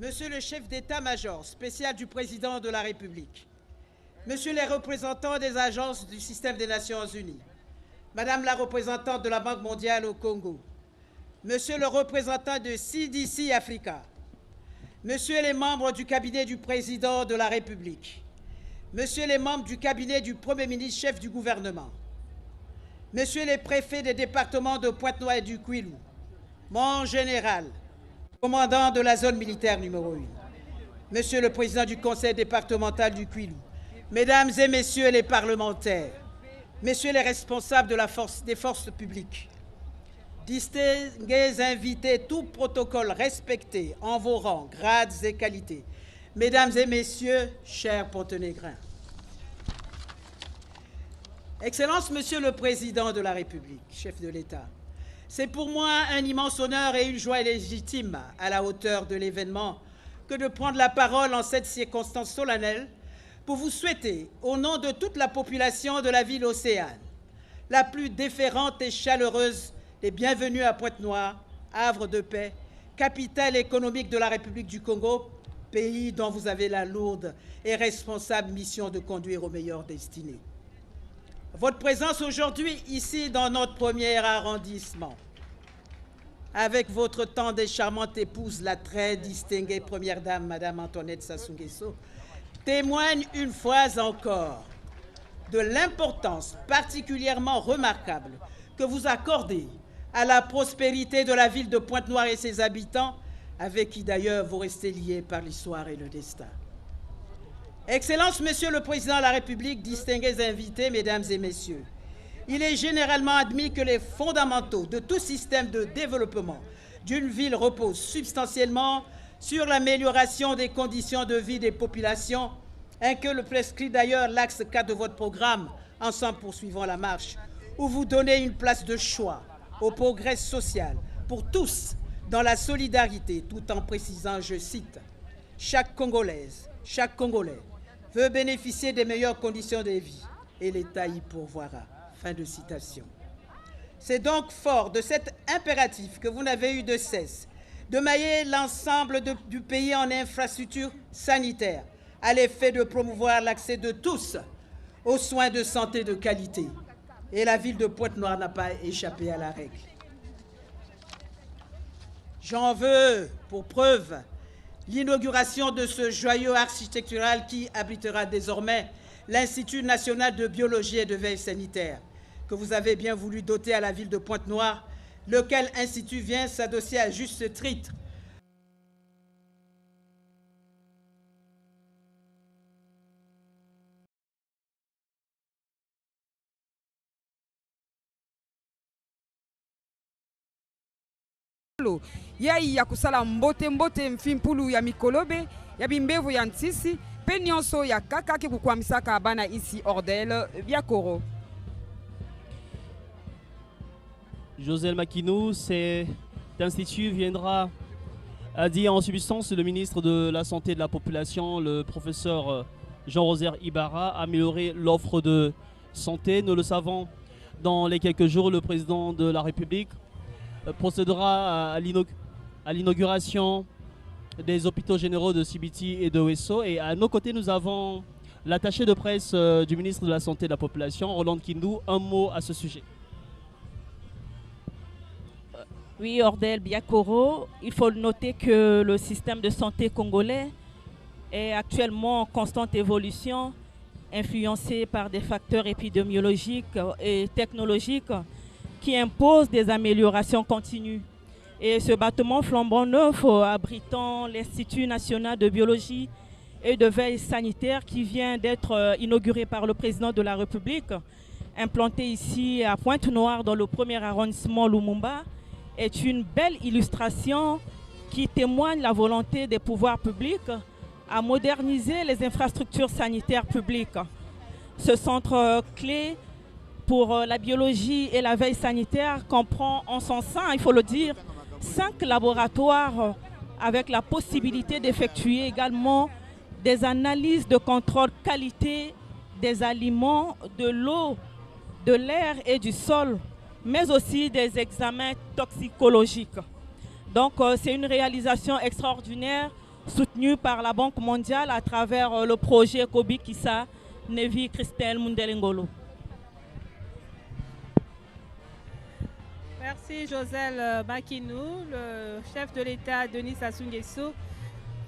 Monsieur le chef d'état-major spécial du président de la République, Monsieur les représentants des agences du système des Nations Unies, Madame la représentante de la Banque mondiale au Congo, Monsieur le représentant de CDC Africa, Monsieur les membres du cabinet du président de la République, Monsieur les membres du cabinet du Premier ministre chef du gouvernement, Monsieur les préfets des départements de Pointe-Noire et du Kwilu, mon général, commandant de la zone militaire numéro 1, Monsieur le président du conseil départemental du Kwilu, Mesdames et Messieurs les parlementaires, Messieurs les responsables des forces publiques, distingués invités, tout protocole respecté en vos rangs, grades et qualités, Mesdames et Messieurs, chers Pontenégrins, Excellence, Monsieur le Président de la République, chef de l'État, c'est pour moi un immense honneur et une joie légitime à la hauteur de l'événement que de prendre la parole en cette circonstance solennelle pour vous souhaiter, au nom de toute la population de la ville Océane, la plus déférente et chaleureuse des bienvenues à Pointe-Noire, havre de paix, capitale économique de la République du Congo, pays dont vous avez la lourde et responsable mission de conduire aux meilleures destinées. Votre présence aujourd'hui ici dans notre premier arrondissement, avec votre tendre et charmante épouse, la très distinguée première dame, Madame Antoinette Sassou Nguesso, témoigne une fois encore de l'importance particulièrement remarquable que vous accordez à la prospérité de la ville de Pointe-Noire et ses habitants, avec qui d'ailleurs vous restez liés par l'histoire et le destin. Excellence, Monsieur le Président de la République, distingués invités, Mesdames et Messieurs, il est généralement admis que les fondamentaux de tout système de développement d'une ville reposent substantiellement sur l'amélioration des conditions de vie des populations, que le prescrit d'ailleurs l'axe 4 de votre programme, Ensemble poursuivant la marche, où vous donnez une place de choix au progrès social pour tous dans la solidarité, tout en précisant, je cite, « Chaque Congolaise, chaque Congolais veut bénéficier des meilleures conditions de vie et l'État y pourvoira. » Fin de citation. C'est donc fort de cet impératif que vous n'avez eu de cesse de mailler l'ensemble du pays en infrastructures sanitaires à l'effet de promouvoir l'accès de tous aux soins de santé de qualité. Et la ville de Pointe-Noire n'a pas échappé à la règle. J'en veux pour preuve l'inauguration de ce joyau architectural qui abritera désormais l'Institut national de biologie et de veille sanitaire, que vous avez bien voulu doter à la ville de Pointe-Noire, lequel institut vient s'adosser à juste titre yai ya kusala mbote mfimpulu ya mikolobe ya bimbevu ya ntisi pe nyonso ya kaka ki kukwamisaka bana ici Ordel Biakoro. Josel Makinou, cet institut viendra à dire en substance le ministre de la Santé et de la Population, le professeur Jean-Rosaire Ibarra, améliorer l'offre de santé. Nous le savons, dans les quelques jours, le président de la République procédera à l'inauguration des hôpitaux généraux de Sibiti et de Wesso. Et à nos côtés, nous avons l'attaché de presse du ministre de la Santé et de la Population, Roland Kindou. Un mot à ce sujet. Oui, Ordel Biakoro, il faut noter que le système de santé congolais est actuellement en constante évolution, influencé par des facteurs épidémiologiques et technologiques qui imposent des améliorations continues. Et ce bâtiment flambant neuf abritant l'Institut national de biologie et de veille sanitaire qui vient d'être inauguré par le président de la République, implanté ici à Pointe-Noire dans le premier arrondissement Lumumba, est une belle illustration qui témoigne la volonté des pouvoirs publics à moderniser les infrastructures sanitaires publiques. Ce centre clé pour la biologie et la veille sanitaire comprend en son sein, il faut le dire, 5 laboratoires avec la possibilité d'effectuer également des analyses de contrôle qualité des aliments, de l'eau, de l'air et du sol, mais aussi des examens toxicologiques. Donc c'est une réalisation extraordinaire soutenu par la Banque mondiale à travers le projet Kobi Kissa Nevi Christelle Mundelengolo. Merci Joselle Makinou. Le chef de l'État Denis Sassou Nguesso,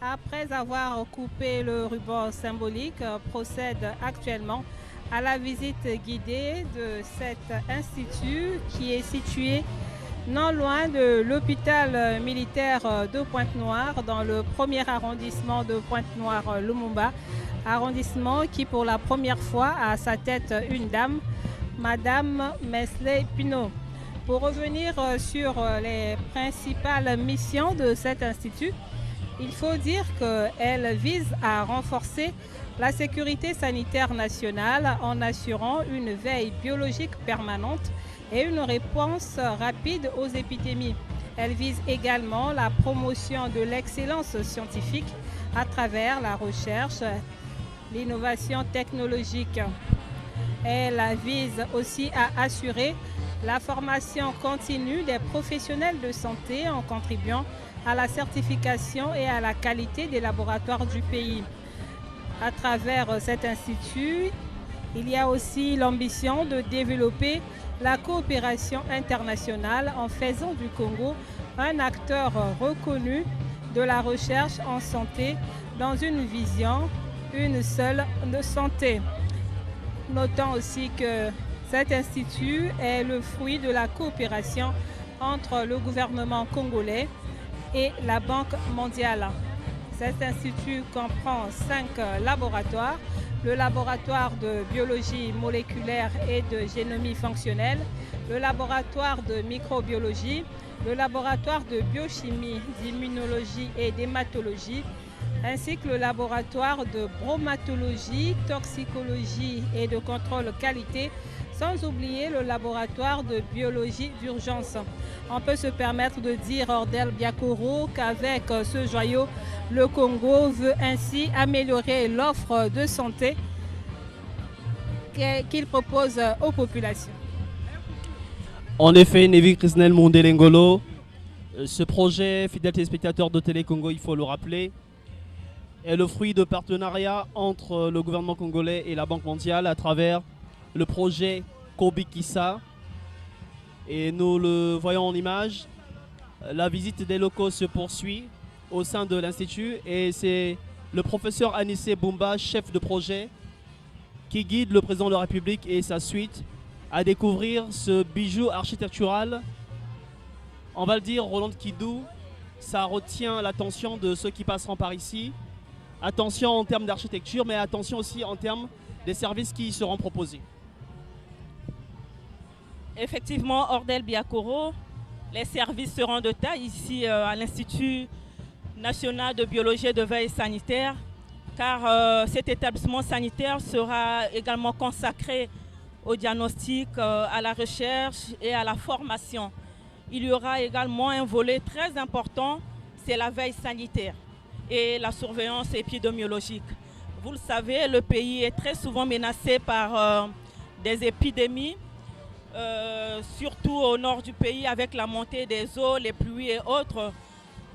après avoir coupé le ruban symbolique, procède actuellement à la visite guidée de cet institut qui est situé non loin de l'hôpital militaire de Pointe-Noire, dans le premier arrondissement de Pointe-Noire-Lumumba, arrondissement qui pour la première fois a à sa tête une dame, Madame Mesley Pinault. Pour revenir sur les principales missions de cet institut, il faut dire qu'elle vise à renforcer la sécurité sanitaire nationale en assurant une veille biologique permanente et une réponse rapide aux épidémies. Elle vise également la promotion de l'excellence scientifique à travers la recherche, l'innovation technologique. Elle vise aussi à assurer la formation continue des professionnels de santé en contribuant à la certification et à la qualité des laboratoires du pays. À travers cet institut, il y a aussi l'ambition de développer la coopération internationale en faisant du Congo un acteur reconnu de la recherche en santé dans une vision, une seule de santé. Notons aussi que cet institut est le fruit de la coopération entre le gouvernement congolais et la Banque mondiale. Cet institut comprend 5 laboratoires, le laboratoire de biologie moléculaire et de génomie fonctionnelle, le laboratoire de microbiologie, le laboratoire de biochimie, d'immunologie et d'hématologie, ainsi que le laboratoire de bromatologie, toxicologie et de contrôle qualité, sans oublier le laboratoire de biologie d'urgence. On peut se permettre de dire, Ordel Biakoro, qu'avec ce joyau, le Congo veut ainsi améliorer l'offre de santé qu'il propose aux populations. En effet, Nevi Christelle Mundelengolo, ce projet, fidèles téléspectateurs de Télé Congo, il faut le rappeler, est le fruit de partenariats entre le gouvernement congolais et la Banque mondiale à travers le projet Kobi Kissa. Et nous le voyons en image. La visite des locaux se poursuit au sein de l'Institut et c'est le professeur Anissé Boumba, chef de projet, qui guide le président de la République et sa suite à découvrir ce bijou architectural. On va le dire, Roland Kidou, ça retient l'attention de ceux qui passeront par ici. Attention en termes d'architecture, mais attention aussi en termes des services qui y seront proposés. Effectivement, Ordel Biakoro, les services seront de taille ici à l'Institut national de biologie et de veille sanitaire, car cet établissement sanitaire sera également consacré au diagnostic, à la recherche et à la formation. Il y aura également un volet très important, c'est la veille sanitaire et la surveillance épidémiologique. Vous le savez, le pays est très souvent menacé par des épidémies, surtout au nord du pays avec la montée des eaux, les pluies et autres.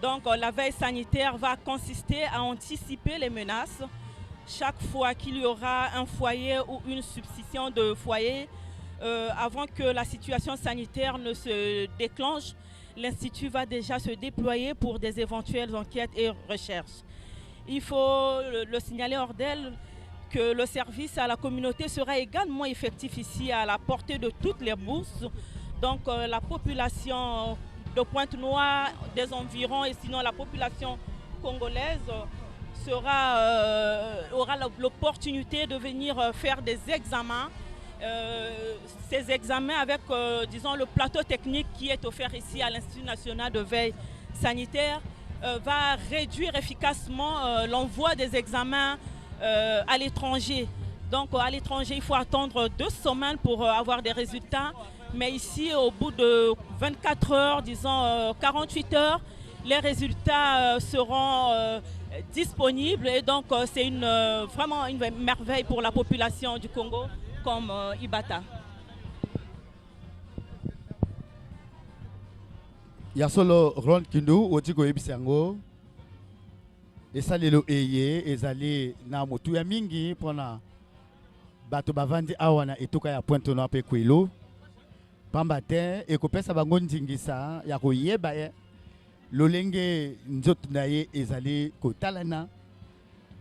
Donc la veille sanitaire va consister à anticiper les menaces. Chaque fois qu'il y aura un foyer ou une substitution de foyer, avant que la situation sanitaire ne se déclenche, l'Institut va déjà se déployer pour des éventuelles enquêtes et recherches. Il faut le signaler, Ordel, que le service à la communauté sera également effectif ici à la portée de toutes les bourses. Donc la population de Pointe-Noire, des environs et sinon la population congolaise aura l'opportunité de venir faire des examens. Ces examens avec, disons, le plateau technique qui est offert ici à l'Institut national de veille sanitaire va réduire efficacement l'envoi des examens à l'étranger. Donc à l'étranger, il faut attendre 2 semaines pour avoir des résultats. Mais ici, au bout de 24 heures, disons 48 heures, les résultats seront disponibles. Et donc c'est vraiment une merveille pour la population du Congo comme Ibata. Il y a solo Ron Kindu, Otiko Ebisango. esalelo eye ezali na motu ya mingi mpona bato bavandi awa na etuka ya Pointe Noire mpe Kwilu pamba te ekopesa bango ndingisa ya koyeba lolenge nzoto na ye ezali kotalana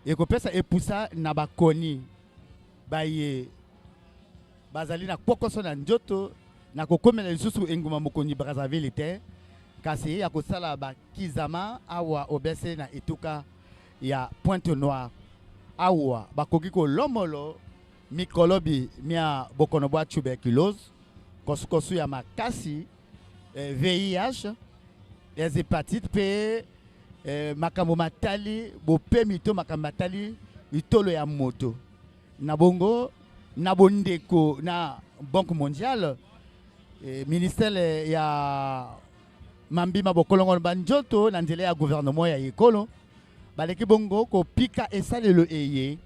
ekopesa epusa na bakoni baye bazali na kokoso na nzoto na kokomela lisusu enguma mokonzi Brazzaville te kasi ya kosala bakizama awa obese na etuka ya Pointe Noire awa bakoki kolomolo mikolobi mia bokono bwa tuberculose kosukosu ya makasi VIH les hépatites pe makambo matali bopemi to makambo matali itolo ya moto na bongo na bondeko na Banque mondiale ministère ya mambima bokolongo banjoto na nzela ya gouvernement ya ekolo baleki bongo ko pika esalelo eye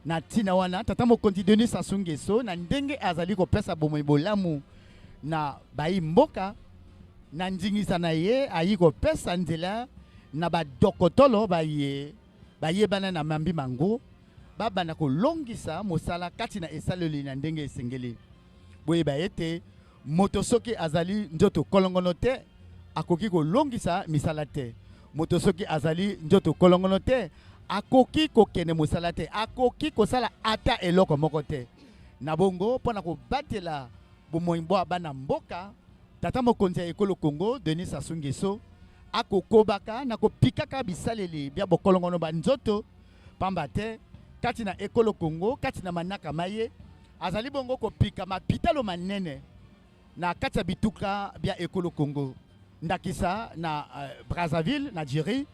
na tina wana tata mokonzi Denis Sassou Nguesso na ndenge azali kopesa bomoi bolamu na bayi mboka na ndingisa na ye ayi kopesa nzela na badokotolo baye bana na mambi mango babana kolongisa mosala kati na esaleli na ndenge esengeli boye bayete moto soki azali njoto kolongono te akoki kolongisa misala te moto soki azali njoto kolongono te akoki kokene mosala te akoki kosala ata eloko moko te na bongo mpona kobatela bomoi bwa bana mboka tata mokonzi ya ekolo Congo Denis Sassou Nguesso akokobaka na kopikaka bisaleli bya bokolongono banzoto pamba te kati na ekolo Congo kati na manaka maye azali bongo kopika mapitalo manene na kati ya bituka bya ekolo Congo ndakisa na Brazzaville na Djiri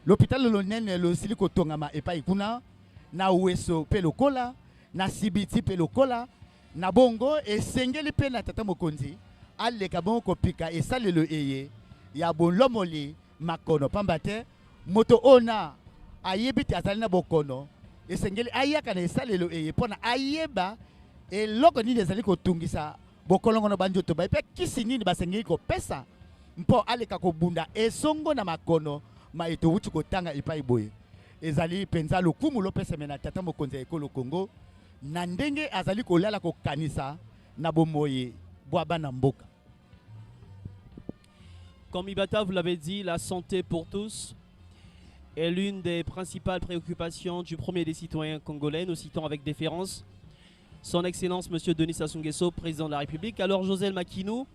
l'hôpital lonene lo sili kotongama epai kuna na Weso pe lokola na Sibiti pe lokola na bongo esengeli pe na tata mokonzi aleka bongo kopika esalelo eye ya bolomoli makono pamba te moto ona ayebiti azali na bokono esengeli ayaka na esalelo eye pona ayeba eloko nini ezali kotungisa bokolongono banjoto ba pe kisi nini basengeli kopesa mpo aleka kobunda esongo na makono ma eto wuti kotanga epai boye ezali penza lokumu lopesa mena tata mokonzi ya ekolo Congo na ndenge azali kolala kokanisa na bomoye bwa bana mboka. Comme Ibata, vous l'avez dit, la santé pour tous est l'une des principales préoccupations du premier des citoyens congolais. Nous citons avec déférence son Excellence Monsieur Denis Sassou Nguesso, président de la République. Alors Josel Makinou,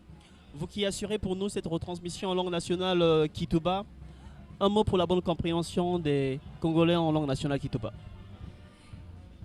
vous qui assurez pour nous cette retransmission en langue nationale Kituba, un mot pour la bonne compréhension des Congolais en langue nationale Kituba.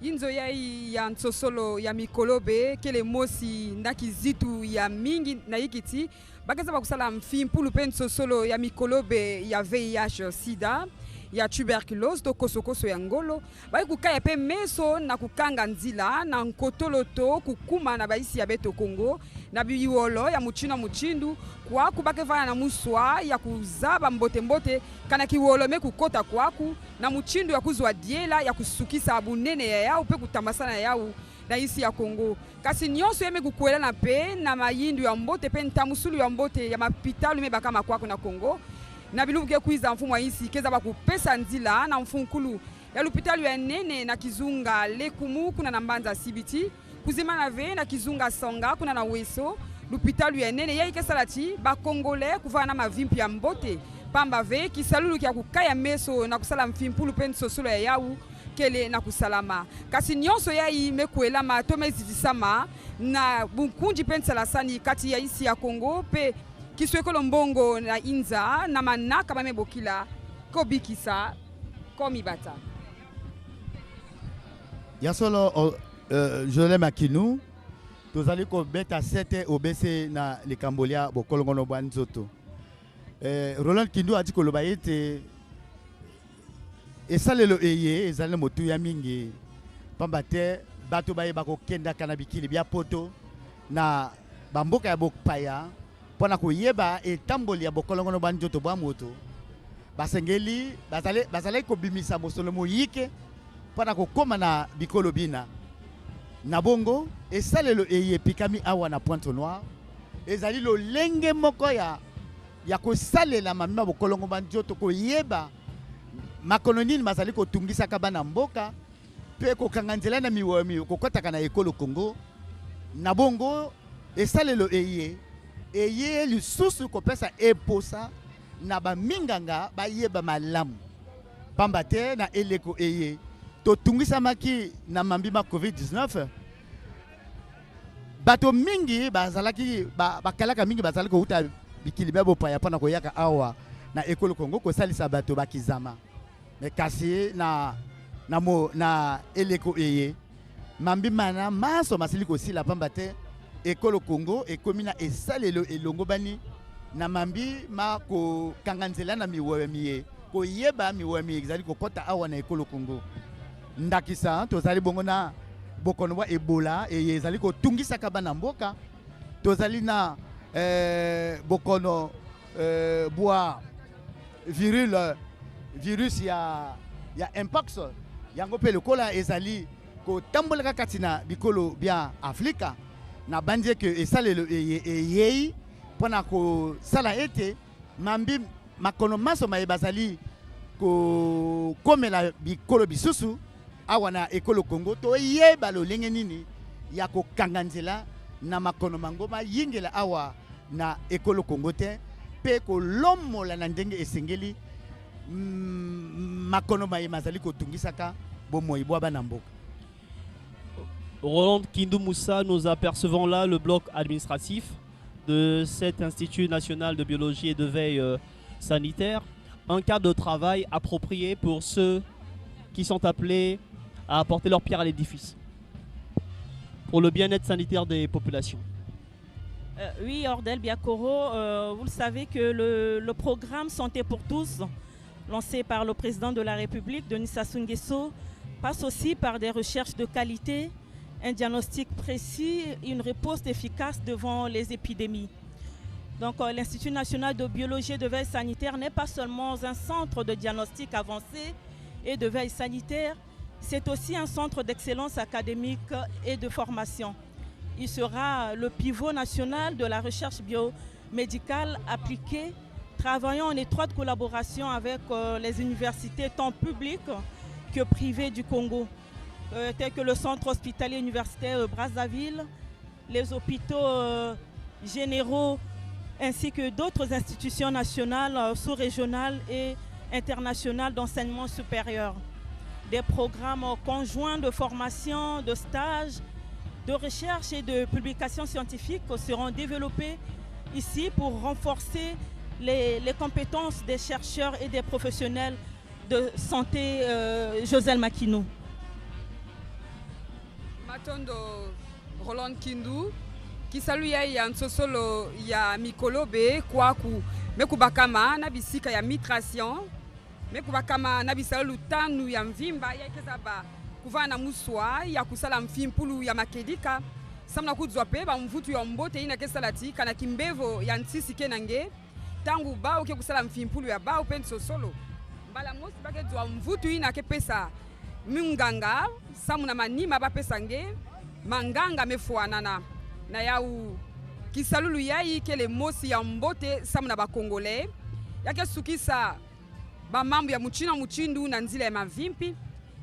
Inzo ya nsosolo ya mikolobe kele mosi ndaki zitu ya mingi na yikiti bakaza bakusala mfimpulu pe nsosolo ya mikolobe ya VIH sida ya tuberculose to kosokoso ya ngolo bai kukaya pe meso na kukanga nzila na nkotoloto kukuma na baisi ya beto Kongo na biwolo ya muchina muchindu kwa kubakevana na muswa ya kuzaba mbote mbote kana kiwolo me kukota kwaku na muchindu ya kuzwa diela ya kusukisa abunene ya yao pe kutamasana yao na isi ya Kongo kasi nyonso yeme kukwela na pe na mayindu ya mbote pe ntamusulu ya mbote ya mapitalu me bakama kwaku na Kongo na bilubuke kuiza mfumu wa isi keza bakupesa nzila na mfunkulu ya lupitalu ya nene na kizunga lekumu kuna na mbanza Sibiti kuzima na ve na kizunga Songa kuna na Weso lupitalu ya nene ya ikesalati ba Kongole kuvana mavimpi ya mbote pamba ve kisalulu kia kukaya meso na kusala mfimpulu pe nsosolo ya yau kele na kusalama kasi nyonso ya yi mekuela ma tome zizisama na bunkunji pe nsalasani kati ya isi ya Kongo pe kiswekolo mbongo na inza na manaka bamebokila kobikisa komibata yasolo Jolem Makinou tozali ko beta sete obese na likambolia bokolongono banzoto Roland Kindu ati koloba ete esalelo eye ezali motu ya mingi pamba te bato baye bakokenda kana bikili bya poto na bamboka ya bokpaya pona koyeba etamboli ya bokolongono banjoto bwa moto basengeli bazale ko bimisa mosolo moyike pona kokoma na bikolo bina na bongo esalelo eye pikami awa na Pointe Noire ezali lolenge moko ya kosalela mamima bokolongo banjoto koyeba makononini mazali kotungisaka bana mboka pe kokanganzela na miwami kokotaka na ekolo Congo na bongo esalelo eye lisusu kopesa eposa na baminganga bayeba malamu pamba te na eleko eye totungisamaki na mambima COVID-19 bato mingi bazalaki bakalaka mingi bazali kouta bikili bebo paya pona koyaka awa na ekolo Congo kosalisa bato bakizama mais kasi na eleko eye mambima na maso masili kosila pamba te ekolo Congo ekomi na esalelo elongo bani na mambi ma ko kanganzela na miwemi koyeba miwemi ezali kokota awa na ekolo Congo ndakisa tozali bongo na bokono bwa Ebola ezali kotungisaka bana mboka tozali na bokono bwa virus ya mpox yango pe lokola ezali kotambolaka kati na bikolo bya Afrika na bandie ke esalelo eyei pona ko sala ete mambi makono maso bazali ko komela bikolo bisusu awa na ekolo Congo to yeba lolenge nini ya ko kanganzela na makono mangoma yingela awa na ekolo Congo te pe ko lomola na ndenge esengeli makono mazali ko tungisaka bomoyi bwa bana mboka. Roland Kindou Moussa, nous apercevons là le bloc administratif de cet Institut national de biologie et de veille sanitaire, un cadre de travail approprié pour ceux qui sont appelés à apporter leur pierre à l'édifice, pour le bien-être sanitaire des populations. Oui, Ordel Biakoro, vous le savez que le programme Santé pour tous, lancé par le président de la République, Denis Sassou Nguesso, passe aussi par des recherches de qualité, un diagnostic précis et une réponse efficace devant les épidémies. Donc l'Institut national de biologie et de veille sanitaire n'est pas seulement un centre de diagnostic avancé et de veille sanitaire, c'est aussi un centre d'excellence académique et de formation. Il sera le pivot national de la recherche biomédicale appliquée, travaillant en étroite collaboration avec les universités tant publiques que privées du Congo, tels que le centre hospitalier universitaire Brazzaville, les hôpitaux généraux ainsi que d'autres institutions nationales, sous-régionales et internationales d'enseignement supérieur. Des programmes conjoints de formation, de stage, de recherche et de publications scientifiques seront développés ici pour renforcer les compétences des chercheurs et des professionnels de santé. Josel Makinou. Matondo Roland Kindou kisalu ya nsosolo ya mikolobe kwaku mekubakama na bisika ya migration mekubakama na bisalu tanu ya mvimba ya kezaba kuvana muswa ya kusala mfimpulu ya makedika samna kudzwa pe ba mvutu ya mbote ina kesalati kana kimbevo ya nsisi kenange tangu bao ke kusala mfimpulu ya bao pe nsosolo mbala mosi bakezwa mvutu ina kepesa munganga samu na manima bapesange manganga mefuanana na yau kisalulu yai kele mosi ya mbote samu na bakongole yake sukisa ba mambo ya muchindu na nzila ya mavimpi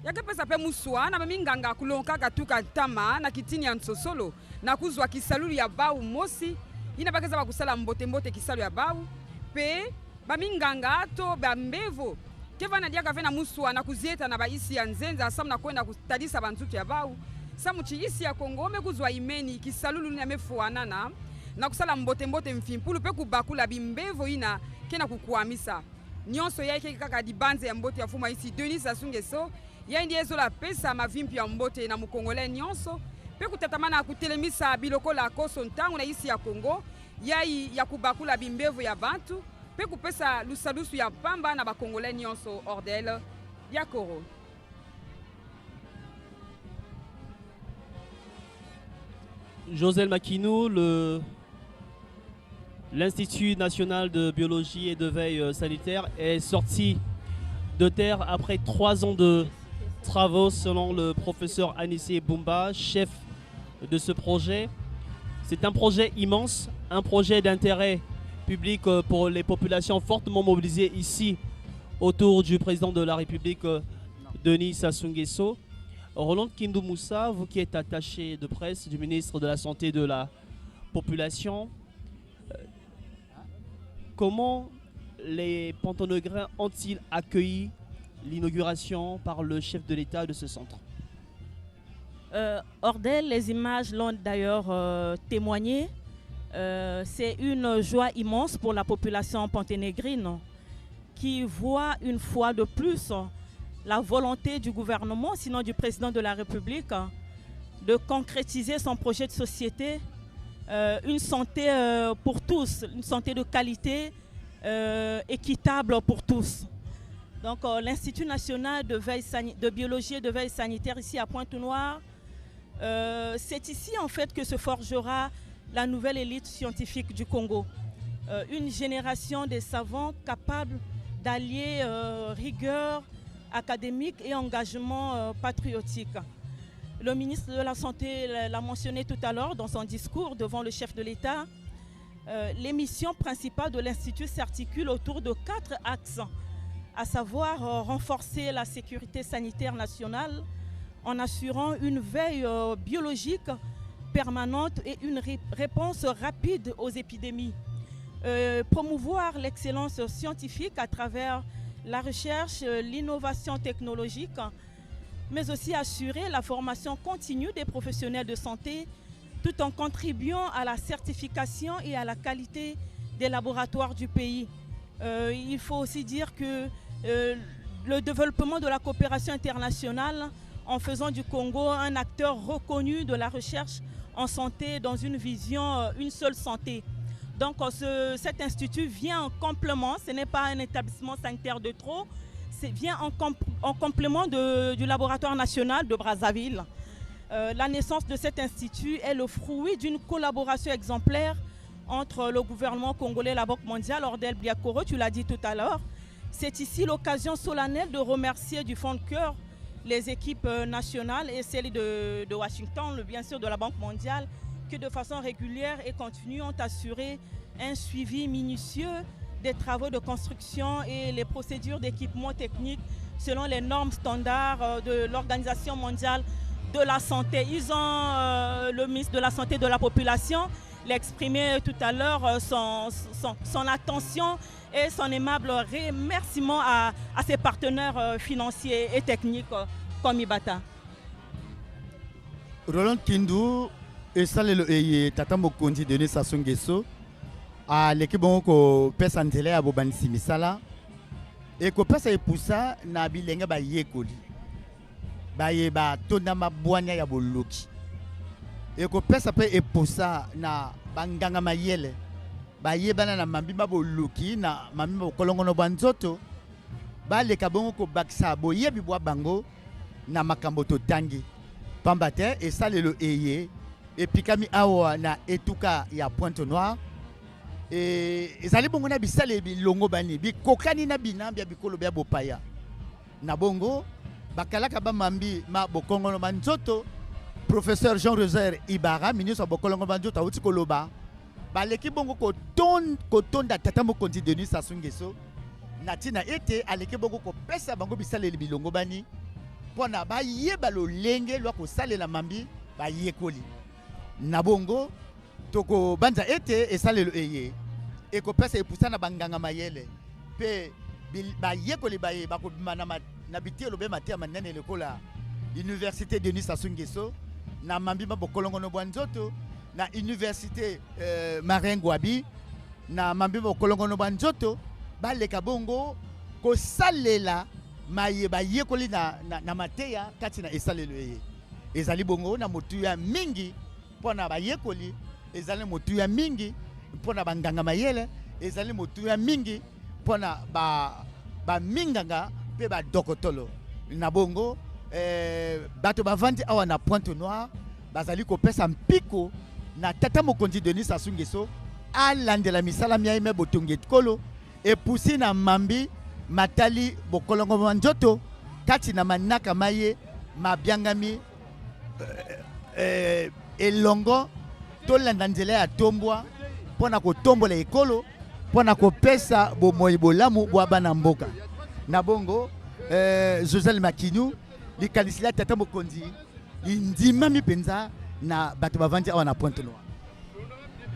yake pesa pe muswa na minganga kulonka katuka tama na kitini ya nsosolo na kuzwa kisalulu ya bau mosi ina bakeza bakusala mbote kisalu ya bau pe ba minganga to ba mbevo kevana diaka vena muswa na kuzieta na baisi ya nzenza samu na kwenda kutadisa bantutu ya bau samu chiisi ya Kongo mekuzwa imeni kisalulu ni amefuanana na kusala mbote mfimpulu pe kubakula bimbevo ina kena kukuamisa nyonso yake kaka dibanze ya mbote ya fuma isi Denis Sassou Nguesso ya ndi ezo la pesa mavimpi ya mbote na mukongole nyonso pe kutatamana kutelemisa biloko la koso ntangu na isi ya Kongo yai ya kubakula bimbevo ya bantu pe kupesa lusalusu ya pamba na bakongole nyonso. Ordel Biakoro. Josel Makinou, l'Institut national de biologie et de veille sanitaire est sorti de terre après 3 ans de travaux selon le professeur Anissé Boumba, chef de ce projet. C'est un projet immense, un projet d'intérêt public pour les populations fortement mobilisées ici autour du président de la République, Denis Sassou Nguesso. Roland Kindou Moussa, vous qui êtes attaché de presse du ministre de la Santé et de la Population, comment les Panthénograins ont-ils accueilli l'inauguration par le chef de l'État de ce centre? Ordel, les images l'ont d'ailleurs témoigné. C'est une joie immense pour la population panthénégrine qui voit une fois de plus la volonté du gouvernement, sinon du président de la République, de concrétiser son projet de société, une santé pour tous, une santé de qualité, équitable pour tous. Donc l'Institut national de biologie et de veille sanitaire ici à Pointe-Noire, c'est ici en fait que se forgera la nouvelle élite scientifique du Congo. Une génération de savants capables d'allier rigueur académique et engagement patriotique. Le ministre de la Santé l'a mentionné tout à l'heure dans son discours devant le chef de l'État. Les missions principales de l'Institut s'articulent autour de 4 axes, à savoir renforcer la sécurité sanitaire nationale en assurant une veille biologique permanente et une réponse rapide aux épidémies. Promouvoir l'excellence scientifique à travers la recherche, l'innovation technologique, mais aussi assurer la formation continue des professionnels de santé tout en contribuant à la certification et à la qualité des laboratoires du pays. Il faut aussi dire que le développement de la coopération internationale en faisant du Congo un acteur reconnu de la recherche en santé dans une vision, une seule santé. Donc cet institut vient en complément, ce n'est pas un établissement sanitaire de trop, vient en complément du laboratoire national de Brazzaville. La naissance de cet institut est le fruit d'une collaboration exemplaire entre le gouvernement congolais et la Banque mondiale. Ordel Biakoro, tu l'as dit tout à l'heure. C'est ici l'occasion solennelle de remercier du fond de cœur les équipes nationales et celles de Washington, bien sûr de la Banque mondiale, qui de façon régulière et continue ont assuré un suivi minutieux des travaux de construction et les procédures d'équipement technique selon les normes standards de l'Organisation mondiale de la santé. Ils ont, le ministre de la Santé et de la Population l'a exprimé tout à l'heure, son attention et son aimable remerciement à ses partenaires financiers et techniques comme Ibata. Roland Kindou et Salelo Eye Tata Mokonzi Denis Sassou Nguesso à l'équipe ko pesa ntele ya bobanisi misala et ko pesa epusa na bilenga ba yekoli ba ye ba tonda mabwanya ya boloki et ko pesa pe epusa na banganga mayele ba yebana na mambi ba boloki na mambi ba kolongono banzoto ba leka bongo ko bakisa boyebi bwa bango na makambo to tangi pambate et Salelo Eye et pikami awa na etuka ya Pointe-Noire et ezali bongo na bisale bilongo bani bikokani na binambia bikolo bya bopaya na bongo bakalaka ba mambi ma bokongono banzoto professeur Jean-Rosaire Ibara ministre bokongono banzoto awuti koloba baleki bongo ko tonda Tata Mokonzi Denis Sassou Nguesso natina ete aleki bongo ko pesa bango bisale bilongo bani pona ba yeba lo lenge lwa ko salela mambi ba yekoli na bongo toko banza ete Salelo Eye et ko pesa epusana banganga mayele pe ba yekoli ba ye ba ko bimana na bitelo be matia manene lekola université Denis Sassou Nguesso na mambi ba bokolongono bwanzoto na université Marin Ngouabi na mambi ba bokolongono bwanzoto ba leka bongo ko salela maye ba yekoli na mateya kati na Salelo Eye ezali bongo na motu ya mingi pona ba yekoli ezali motu ya mingi pona banganga mayele ezali motu ya mingi pona ba minganga pe ba dokotolo na bongo bato bavandi awa na Pointe-Noire bazali ko pesa mpiko na Tata Mokonzi Denis Sassou Nguesso alandela misala miaye me botonge kolo e pusi na mambi matali bokolongo manjoto kati na manaka maye mabiangami elongo tolanda nzela ya tombwa pona ko tombola ekolo pona ko pesa bomoi bolamu bwa bana mboka Nabongo, Josel Makinou, les Kanisila Tata Mokondi, Indima Mipenza, na bato bavandi awa na Pointe Noire.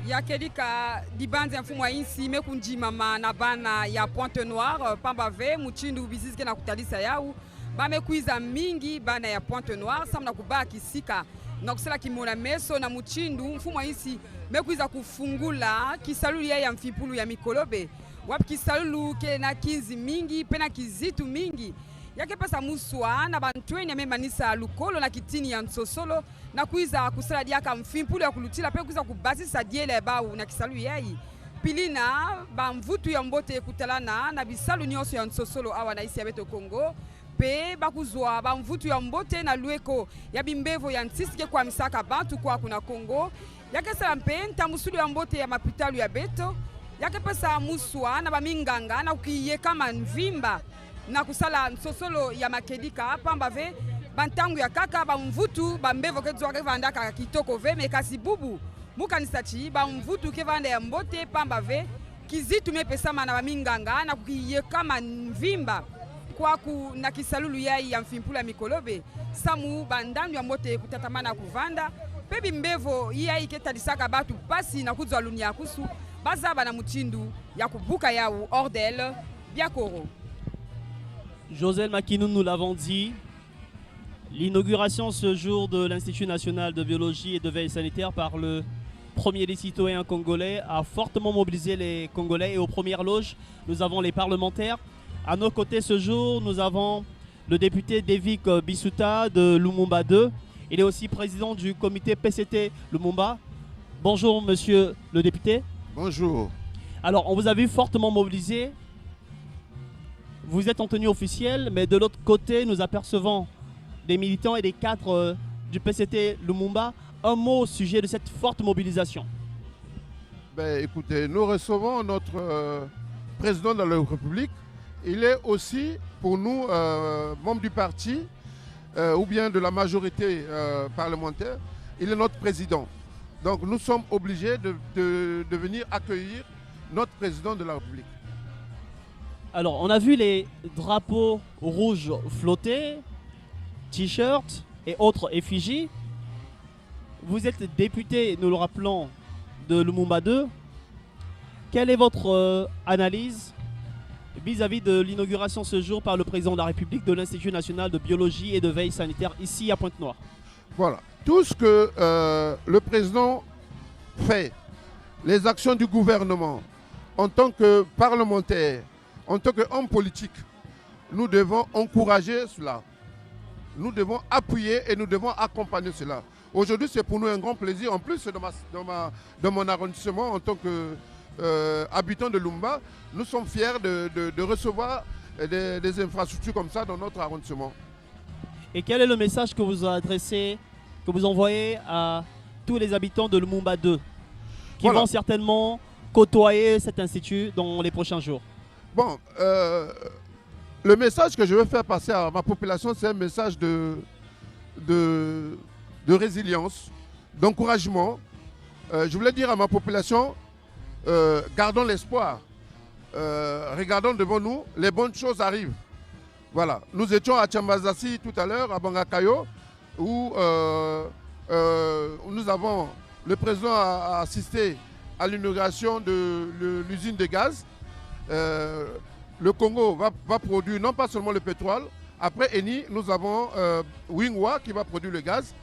Yakelika dibanze mfumo wa insi mekunji mama na bana ya Pointe Noire pamba ve muchindu biziske na kutalisa yau bamekuiza mingi bana ya Pointe Noire samna kubaki sika na kusela kimona meso na muchindu mfumo wa insi mekuiza kufungula kisalulu ya mfipulu ya mikolobe wapi kisalulu ke na kinzi mingi pena kizitu mingi yake pesa muswa na bantweni ya memanisa lukolo na kitini ya nsosolo na kuiza kusala diaka mfimpulu ya kulutila pe kuiza kubasisa diele bau na kisalu yai pilina bamvutu ya mbote kutalana na bisalu nyonso ya nsosolo awa na isi ya beto Kongo pe bakuzwa bamvutu ya mbote na lueko ya bimbevo ya ntisike kwa misaka bantu kwa kuna Kongo yake sala mpe ntamusulu ya mbote ya mapitalu ya beto yake pesa muswa na baminganga na kuiye kama nvimba na kusala nsosolo ya makedika pamba ve bantangu ya kaka bamvutu bambevo kezwa ke vanda kaka kitoko ve mekasi bubu mukanisachi bamvutu ke vanda ya mbote pamba ve kizitu mepesama na baminganga na kukiye kama mvimba kwaku na kisalulu yai ya mfimpula mikolobe samu bandangu ya mbote kutatamana kuvanda pebi mbevo yai ketalisaka batu pasi na kuzwa lunia kusu bazaba na muchindu ya kubuka yau Ordel Biakoro. Josel Makinou, nous l'avons dit, l'inauguration ce jour de l'Institut national de biologie et de veille sanitaire par le premier des citoyens congolais a fortement mobilisé les Congolais et aux premières loges, nous avons les parlementaires. À nos côtés ce jour, nous avons le député Devik Bisuta de Lumumba 2. Il est aussi président du comité PCT Lumumba. Bonjour monsieur le député. Bonjour. Alors on vous a vu fortement mobilisé. Vous êtes en tenue officielle, mais de l'autre côté, nous apercevons des militants et des cadres du PCT Lumumba. Un mot au sujet de cette forte mobilisation. Ben, écoutez, nous recevons notre président de la République. Il est aussi, pour nous, membre du parti ou bien de la majorité parlementaire, il est notre président. Donc nous sommes obligés de venir accueillir notre président de la République. Alors, on a vu les drapeaux rouges flotter, t-shirts et autres effigies. Vous êtes député, nous le rappelons, de Lumumba 2. Quelle est votre analyse vis-à-vis de l'inauguration ce jour par le président de la République de l'Institut national de biologie et de veille sanitaire ici à Pointe-Noire? Voilà. Tout ce que le président fait, les actions du gouvernement, en tant que parlementaire, en tant qu'homme politique, nous devons encourager cela. Nous devons appuyer et nous devons accompagner cela. Aujourd'hui, c'est pour nous un grand plaisir. En plus, dans mon arrondissement, en tant qu'habitant de Lumumba, nous sommes fiers de recevoir des infrastructures comme ça dans notre arrondissement. Et quel est le message que vous adressez, que vous envoyez à tous les habitants de Lumumba 2 qui vont certainement côtoyer cet institut dans les prochains jours? Bon, le message que je veux faire passer à ma population, c'est un message de résilience, d'encouragement. Je voulais dire à ma population, gardons l'espoir. Regardons devant nous, les bonnes choses arrivent. Voilà. Nous étions à Tchambazassi tout à l'heure, à Bangakayo, où nous avons, le président a assisté à l'inauguration de l'usine de gaz. Le Congo va produire non pas seulement le pétrole. Après Eni, nous avons Wingwa qui va produire le gaz.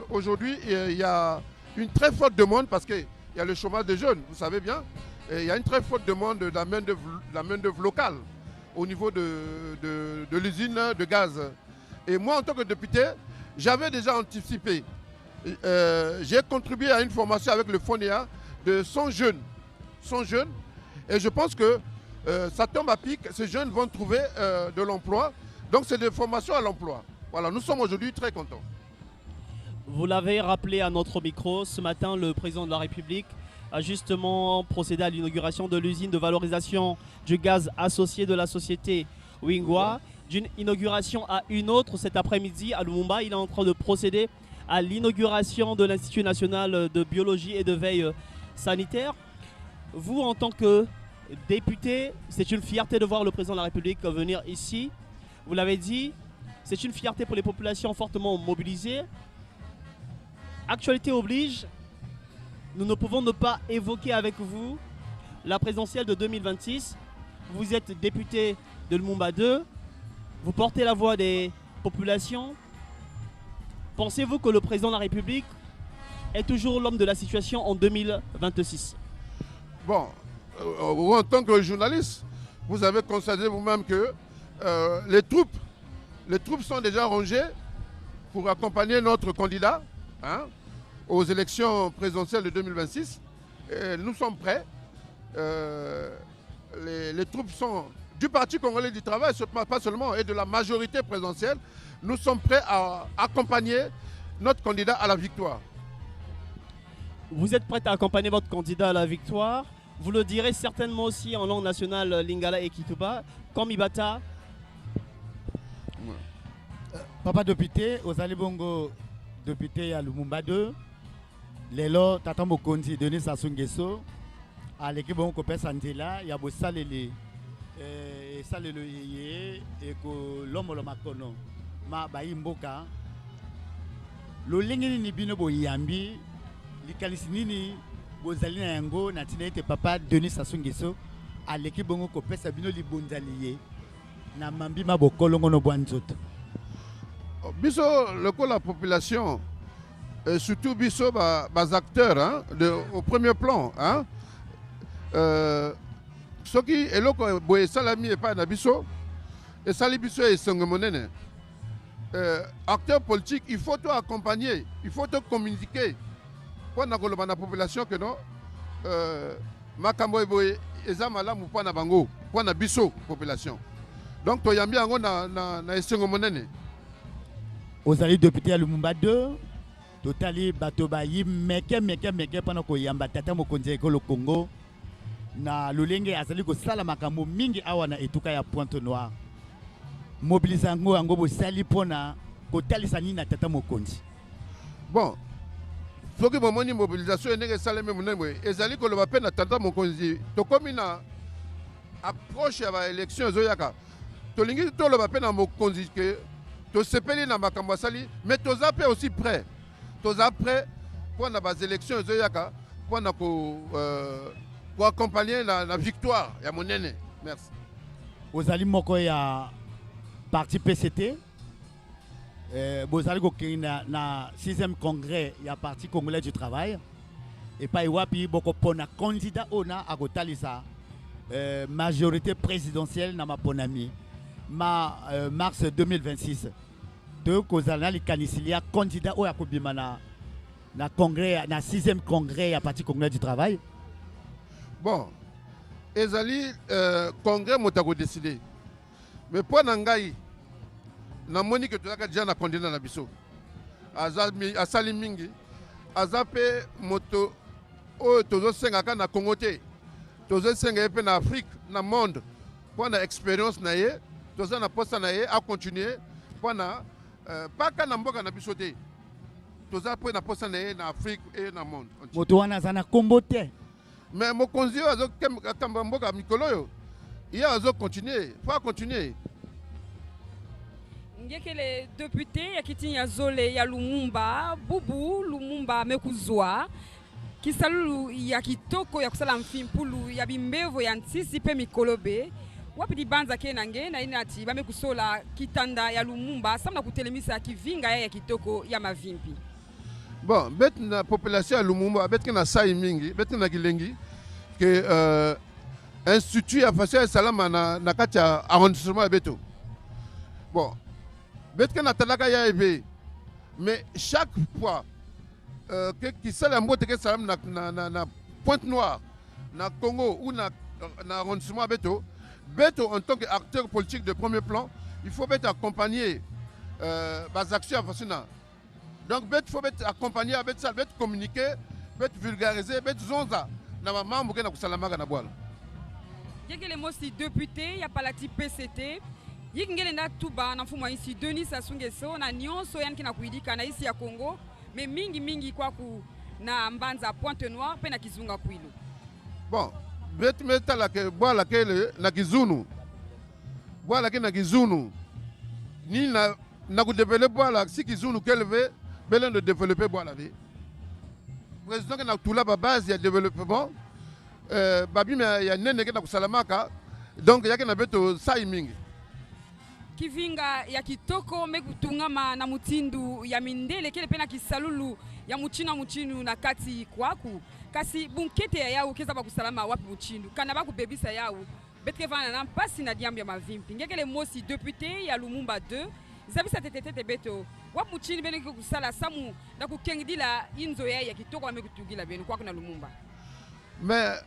Aujourd'hui, il y a une très forte demande parce qu'il y a le chômage des jeunes, vous savez bien. Et il y a une très forte demande de la main-d'œuvre locale au niveau de l'usine de gaz. Et moi, en tant que député, j'avais déjà anticipé. J'ai contribué à une formation avec le FONEA de 100 jeunes. 100 jeunes. Et je pense que ça tombe à pic, ces jeunes vont trouver de l'emploi. Donc c'est des formations à l'emploi. Voilà, nous sommes aujourd'hui très contents. Vous l'avez rappelé à notre micro, ce matin le président de la République a justement procédé à l'inauguration de l'usine de valorisation du gaz associé de la société Wingwa. D'une inauguration à une autre cet après-midi à Lumumba, il est en train de procéder à l'inauguration de l'Institut national de biologie et de veille sanitaire. Vous, en tant que député, c'est une fierté de voir le président de la République venir ici. Vous l'avez dit, c'est une fierté pour les populations fortement mobilisées. Actualité oblige, nous ne pouvons ne pas évoquer avec vous la présidentielle de 2026. Vous êtes député de Lumumba 2, vous portez la voix des populations. Pensez-vous que le président de la République est toujours l'homme de la situation en 2026? Bon, en tant que journaliste, vous avez constaté vous-même que les troupes sont déjà rangées pour accompagner notre candidat aux élections présidentielles de 2026. Et nous sommes prêts. Les troupes sont du Parti congolais du travail, pas seulement, et de la majorité présidentielle. Nous sommes prêts à accompagner notre candidat à la victoire. Vous êtes prêt à accompagner votre candidat à la victoire. Vous le direz certainement aussi en langue nationale Lingala et Kituba, comme Ibata. Papa député, Ozali Bongo député à Lumumba 2. Lelo Tata Mokonzi Denis Sassou Nguesso. À l'équipe Bongo Kopes Andela, il y a beau salele salele yeye et que l'homme le makono ma bayi mboka. Lo lingini ni bino bo yambi likalisi nini bozali na yango na tina ete papa Denis Sassou Nguesso à l'équipe Bongo Kopes bino libonzali na mambi ma bokolongo no bwanzoto. Biso la population et surtout biso bas acteurs au premier plan ce qui est là boye salami et pas na biso et sali biso et songomonene acteurs politiques il faut te accompagner, il faut te communiquer pour la population que non makambo boye ezamala mu pa na bango pour na biso population donc to yambi yango na songomonene. Ozali député à Lumumba 2, totali batobayi meke pendant ko yamba tata mokonzi ekolo Congo na lolenge azali ko sala makambo mingi awa na etuka ya Pointe Noire. Mobilisation yango bo sali pona ko talisa ni na tata mokonzi. Bon, faut que momoni mobilisation ndenge sala même ndenge ezali ko loba pe na tata mokonzi to komi na approche ya élection zoyaka. To lingi to loba pe na mokonzi que to sepeli na makambo sali mais to zape aussi prêt. To zape pour na bas élections zoyaka pour na ko pour accompagner la victoire ya monene. Merci. Ozali moko ya parti PCT bozali ko na 6e congrès ya parti congolais du travail et pa iwapi boko pona candidat ona akotalisa majorité présidentielle na maponami mars 2026 de kozala li kanisilia candidat oya kobima na congrès na 6e congrès ya parti congolais du travail. Bon, ezali congrès motako décidé. Mais pour nangai na moni que tozaka déjà na candidat na biso. Asali mingi azape moto o tozo senga ka na Congo te. Tozo senga pe na Afrique, na monde. Pour na expérience na ye, tozo na poste na ye à continuer pour na pas ka na mboka na biso te. Tozo pe na poste na ye na Afrique et na monde. Moto wana zana kombo te. Mais mon conseiller a Kambamboka Mikoloyo, il a continuer, il faut continuer. Il y a les députés qui ya Zole ya Lumumba, Bubu Lumumba Mekuzwa, qui salu ya kitoko ya kusala mfimpulu ya bimbevo ya ntisipe Mikolobe. Wapi di banza kenange na inati ba mekusola kitanda ya Lumumba samna kutelemisa kivinga ya kitoko ya mavimbi. Bon, la population à Lumumba, na sai mingi, na kilengi que institut a fait salama na katia arrondissement beto. Bon, na talaka ya ebe, mais chaque fois que qui sala mbote que salam na Pointe Noire, na Congo ou na arrondissement beto en tant qu'acteur politique de premier plan, il faut être accompagné bas actions fascinantes. Donc, il faut accompagner, communiquer, vulgariser, zonza. Na maman mouké na kusalamaga na boala. Yengele mosi député, il y a pas la type PCT. Yengele na tuba na mfumo ici Denis Sassou Nguesso na nyonso yanki na kuidika na ici ya Congo, mais mingi kwa ku na mbanza Pointe Noire pe na kizunga kwilu. Bon, bet metala ke boala ke na kizunu boala ke na kizunu ni na ku développer boala si kizunu keleve belen de développer boala ve président ke na tula ba base ya développement babi me ya nene ke na kusalamaka donc yake na beto sai mingi kivinga ya kitoko mekutungama na mutindu ya mindele kele pena kisalulu ya muchinu na kati kwaku kasi bunkete ya yau keza bakusalama wapi muchindu kana bakubebisa yau betrevana na mpasi na diambi ya mavimpi ngekele mosi député ya Lumumba 2 zabisa tetete beto wapi muchinu bene kusala samu na kukengidila inzo ya kitoko amekutugila bene kwaku na Lumumba. Mais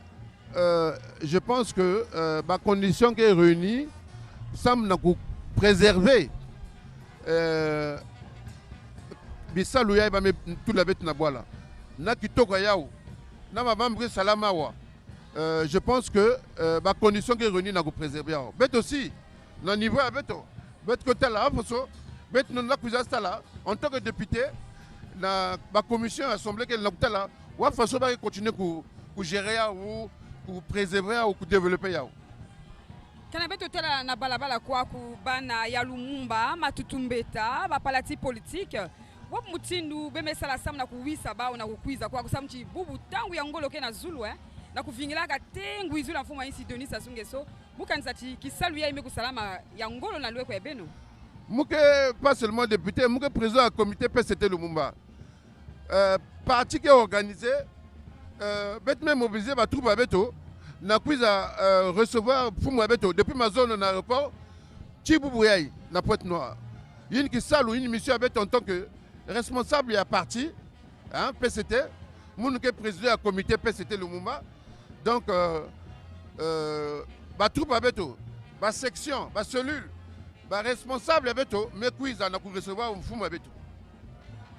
je pense que ma condition qui est réunie semble na préserver bisalu ya ba me tout la bête na boala na kitoko yao na mabambre salama wa je pense que ma condition qui est réunie na ko préserver bête aussi na niveau ya bête côté là faso bête non la kuza là en tant que député na ba commission assemblée que na là wa faso ba continuer ku gérer ou ku préserver ou ku développer yao. Kana beto tela na balabala kwaku bana ya Lumumba matutumbeta ba palati politique wap mutindu bemesala sam na kuwisa bao na kukwiza kwaku samchi bubu tangu ya ngolo ke na Zulu na kuvingilaka tengu izula mfuma insi Denis Sassou Nguesso mukanisa ti kisalu ya ime kusalama ya ngolo na lweko ya beno muke pas seulement député muke président du comité PCT Lumumba parti qui est organisé bête mobilisé ba troupe beto na kuiza recevoir fumu beto depuis ma zone en aéroport Chibubu yai na Pointe-Noire une qui salu une mission avec en tant que responsable à parti hein PCT mon que président du comité PCT Lumumba donc ba troupe beto ba section ba cellule ba responsable beto me kuiza na ku recevoir fumu beto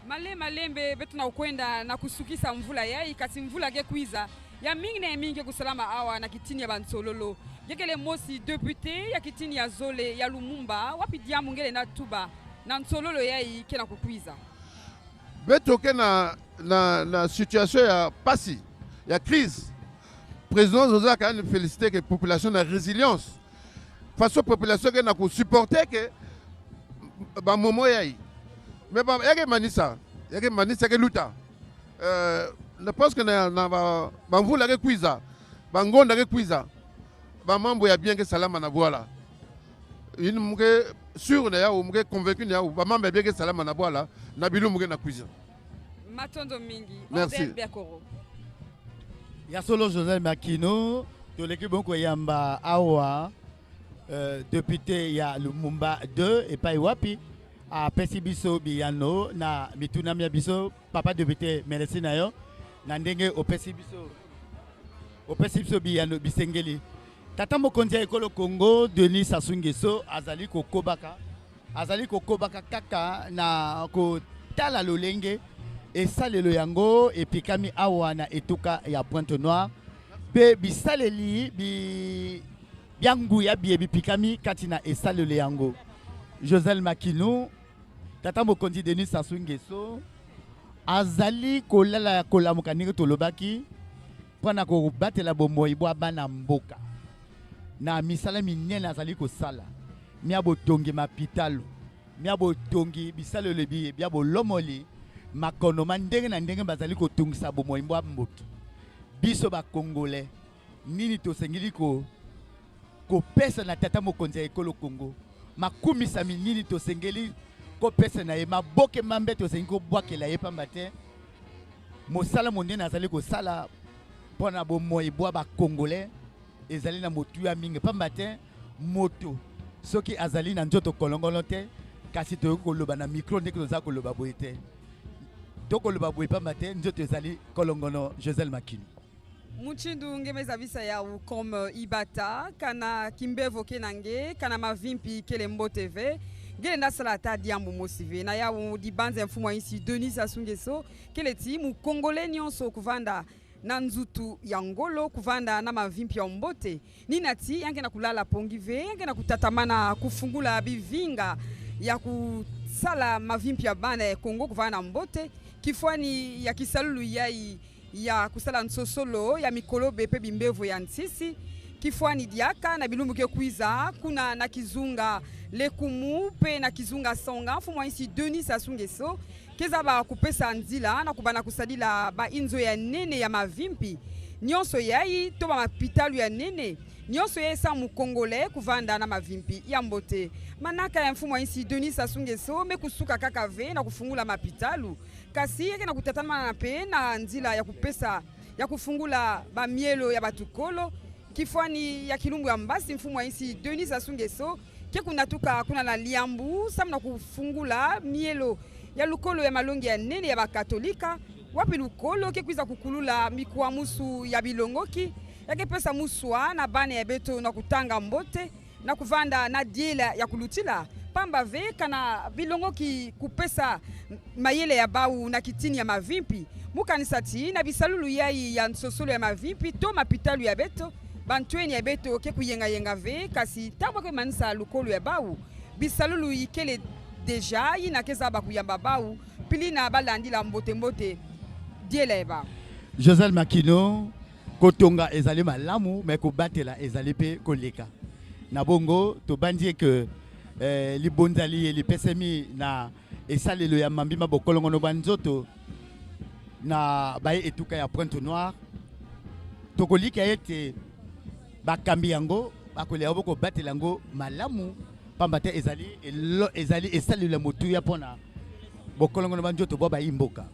malembe betu na ukwenda na kusukisa mvula yai kati mvula ke kuiza ya mingi na mingi kusalama awa na kitini ya bansololo yekele mosi député ya kitini ya Zole ya Lumumba wapi diamu ngele na tuba na nsololo yai ke na kukuiza beto ke na situation ya pasi ya crise président Zoza ka ne féliciter que population na résilience façon population ke na ko supporter que ba momo yai mais bon yake manisa ke luta je pense que na mvula ke kuiza bangonda ke kuiza ba mambo ya bien ke salama na voilà une muke sûr na ya muke convaincu na ya ba mambo bien ke salama na voilà na bilu muke na kuiza matondo mingi merci ya solo Joseph Makino to l'équipe bonko yamba awa député ya Lumumba 2 et pas wapi a pesi biso biyano na mituna mia biso papa député merci na yo na ndenge opesi biso biyano bisengeli tata mokonzi ya ekolo Congo Denis Sassou Nguesso azali kokobaka kaka na kotala lolenge esalelo yango epikami awa na etuka ya Pointe-Noire pe bisaleli biangu ya bipikami kati na esalelo yango Joseph Makino tata mokonzi Denis Sassou Nguesso azali kolala kolamuka ndenge tolobaki mpona kobatela bomoi bwa bana mboka na misala minene azali kosala mia botongi mapitalo mia botongi bisalelo bia bolomoli makonoma ndenge na ndenge bazali kotungisa bomoi bwa mboki biso bakongole nini tosengeli kopesa na tata mokonzi ya ekolo Congo makumisa minini tosengeli kopesa na ye maboke mambe tosengi kobwakela ye pamba te mosala monene azali kosala mpona bomoi bwa bakongole ezali na motu ya mingi pamba te moto soki azali na nzoto kolongolo te kasi toyoki koloba na micro ndenge toza koloba boye te tokoloba boye pamba te nzoto ezali kolongono Joseph Makino muchindu ngemeza visa yawu comme Ibata kana kimbevo kenange kana mavimpi kelembo TV ngele ndasala ta diambo mosive na yawu dibanze mfumo insi Denis Sassou Nguesso keleti mu Congolais nyonso kuvanda na nzutu ya ngolo kuvanda na mavimpi ya mbote ninati yange na kulala pongive yange na kutatamana kufungula bivinga ya kusala mavimpi ya bana ya Kongo kuvanda mbote kifwani ya kisalulu yai ya kusala nsosolo ya mikolo bepe bimbevu ya nsisi kifwani diaka na bilumbu ke kuiza kuna na kizunga lekumu pe na kizunga songa mfumu wa isi Denis Sassou Nguesso keza ba kupesa nzila na kubana kusadila ba inzo ya nene ya mavimpi nyonso yai to ba mapitalu ya nene nyonso ye sa mu Congolais kuvanda na mavimpi ya mbote manaka ya mfumu wa isi Denis Sassou Nguesso me kusuka kaka ve na kufungula mapitalu kasi yake na kutatana na pe na nzila ya kupesa ya kufungula ba mielo ya batukolo kifwani ya kilumbu ya mbasi mfumu wa isi Denis Sassou Nguesso ke kunatuka kuna na liambu samna kufungula mielo ya lukolo ya malongi ya nene ya bakatolika wapi lukolo ke kuiza kukulula mikuwa musu ya bilongoki yake pesa muswa na bane ya beto na kutanga mbote na kuvanda na diela ya kulutila pamba ve kana bilongoki kupesa mayele ya bau na kitini ya mavimpi mukanisati na bisalulu yai ya nsosolo ya mavimpi to mapitalu ya beto bantweni ya beto ke kuyenga yenga ve kasi tabwa ke manisa lukolo ya bau bisalulu ikele deja ina keza ba kuyamba bau pili na balandi la mbote mbote diela ya bau Josel Makino kotonga ezali malamu mais kobatela ezali pe koleka na bongo to bandie que libonzali lipesemi na esalelo ya mambima bokolongo banzoto na baye etuka ya Pointe Noire tokolika ete bakambi yango bakolela boko batela yango malamu pamba te ezali esalelo ya motu ya pona bokolongo banzoto bo bayimboka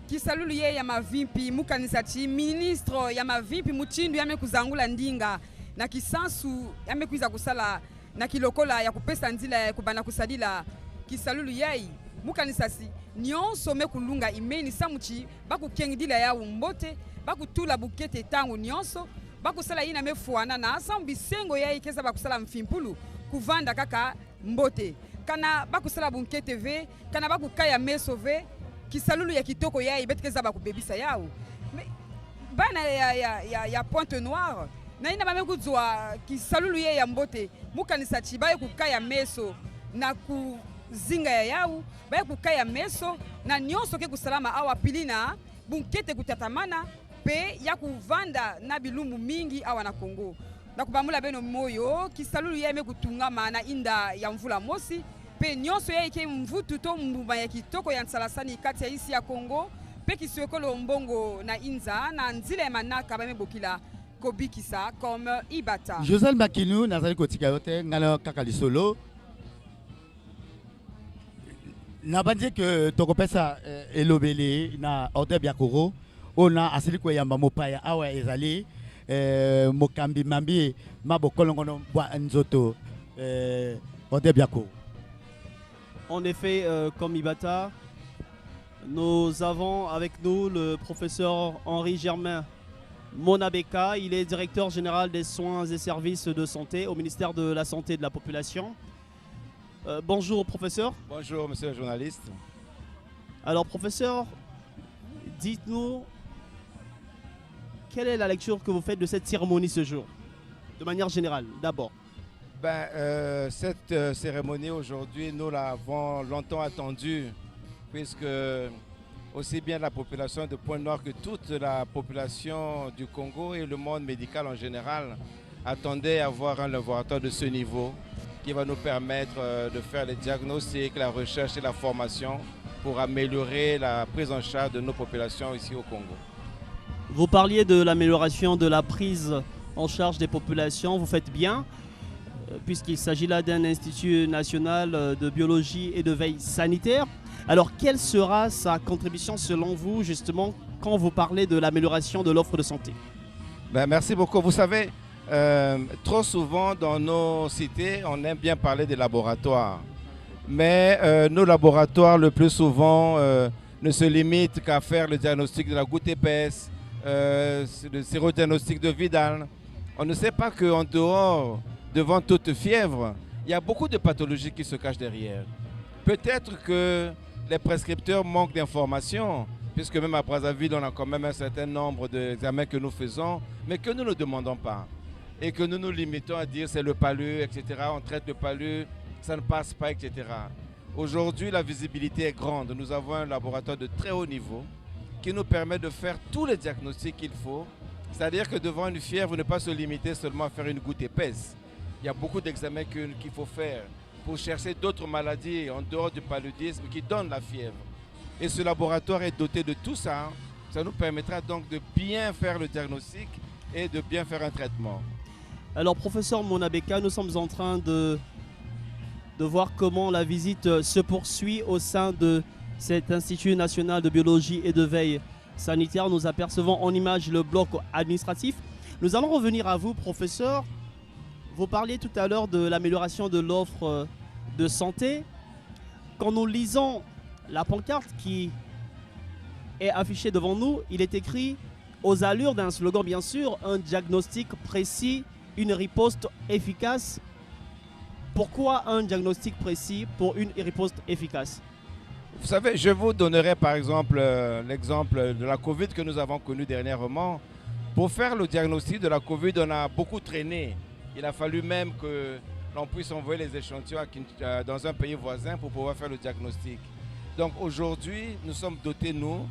kisalulu ye ya mavimpi mukanisati ministre ya mavimpi muchindu yame kuzangula ndinga na kisansu yame kuiza kusala na kilokola ya kupesa nzila ya kubana kusadila kisalulu yei mukanisasi nyonso me kulunga imeni samuchi bakukengidila ya umbote bakutula bukete tangu nyonso bakusala ina mefuana na asambu bisengo yei kesa bakusala mfimpulu kuvanda kaka mbote kana bakusala bunkete ve kana bakukaya meso ve kisalulu ya kitoko yei betkeza bakubebisa yao bana ya Pointe Noire na ina bame kuzwa kisalulu ye ya mbote mukanisa chibaye kukaya meso na kuzinga ya yau baye kukaya meso na nyonso ke kusalama awa pilina bunkete kutatamana pe ya kuvanda na bilumbu mingi awa na Kongo na kubamula beno moyo kisalulu ye me kutungama na inda ya mvula mosi pe nyonso ye ke mvutu to mbuma ya kitoko ya nsalasani kati ya isi ya Kongo pe kisiwekolo mbongo na inza na nzile ya manaka bame bokila kobikisa comme Ibata. Josel Makino nazali kotika yote ngana kaka lisolo. Nabandi que tokopesa elobele na Ordel Biakoro ona asili ko yamba mopaya awa ezali mokambi mambi mabokolongono bwa nzoto Ordel Biakoro. En effet, comme Ibata, nous avons avec nous le professeur Henri Germain Monabeka. Il est directeur général des soins et services de santé au ministère de la Santé et de la Population. Bonjour professeur. Bonjour monsieur le journaliste. Alors professeur, dites-nous quelle est la lecture que vous faites de cette cérémonie ce jour, de manière générale d'abord. Cette cérémonie aujourd'hui, nous l'avons longtemps attendue, puisque aussi bien la population de Pointe-Noire que toute la population du Congo et le monde médical en général attendaient à avoir un laboratoire de ce niveau qui va nous permettre de faire les diagnostics, la recherche et la formation pour améliorer la prise en charge de nos populations ici au Congo. Vous parliez de l'amélioration de la prise en charge des populations, vous faites bien, puisqu'il s'agit là d'un institut national de biologie et de veille sanitaire. Alors, quelle sera sa contribution selon vous, justement, quand vous parlez de l'amélioration de l'offre de santé? Merci beaucoup. Vous savez, trop souvent dans nos cités, on aime bien parler des laboratoires. Mais nos laboratoires, le plus souvent, ne se limitent qu'à faire le diagnostic de la goutte épaisse, le sérodiagnostic de Vidal. On ne sait pas qu'en dehors, devant toute fièvre, il y a beaucoup de pathologies qui se cachent derrière. Peut-être que les prescripteurs manquent d'informations, puisque même à Brazzaville, on a quand même un certain nombre d'examens que nous faisons, mais que nous ne demandons pas. Et que nous nous limitons à dire c'est le palu, etc. On traite le palu, ça ne passe pas, etc. Aujourd'hui, la visibilité est grande. Nous avons un laboratoire de très haut niveau qui nous permet de faire tous les diagnostics qu'il faut. C'est-à-dire que devant une fièvre, ne pas se limiter seulement à faire une goutte épaisse. Il y a beaucoup d'examens qu'il faut faire pour chercher d'autres maladies en dehors du paludisme qui donnent la fièvre. Et ce laboratoire est doté de tout ça. Ça nous permettra donc de bien faire le diagnostic et de bien faire un traitement. Alors, professeur Monabeka, nous sommes en train de voir comment la visite se poursuit au sein de cet Institut national de biologie et de veille sanitaire. Nous apercevons en image le bloc administratif. Nous allons revenir à vous, professeur. Vous parliez tout à l'heure de l'amélioration de l'offre de santé. Quand nous lisons la pancarte qui est affichée devant nous, il est écrit aux allures d'un slogan, bien sûr, un diagnostic précis, une riposte efficace. Pourquoi un diagnostic précis pour une riposte efficace? Vous savez, je vous donnerai par exemple l'exemple de la Covid que nous avons connue dernièrement. Pour faire le diagnostic de la Covid, on a beaucoup traîné. Il a fallu même que l'on puisse envoyer les échantillons dans un pays voisin pour pouvoir faire le diagnostic. Donc aujourd'hui, nous sommes dotés, nous,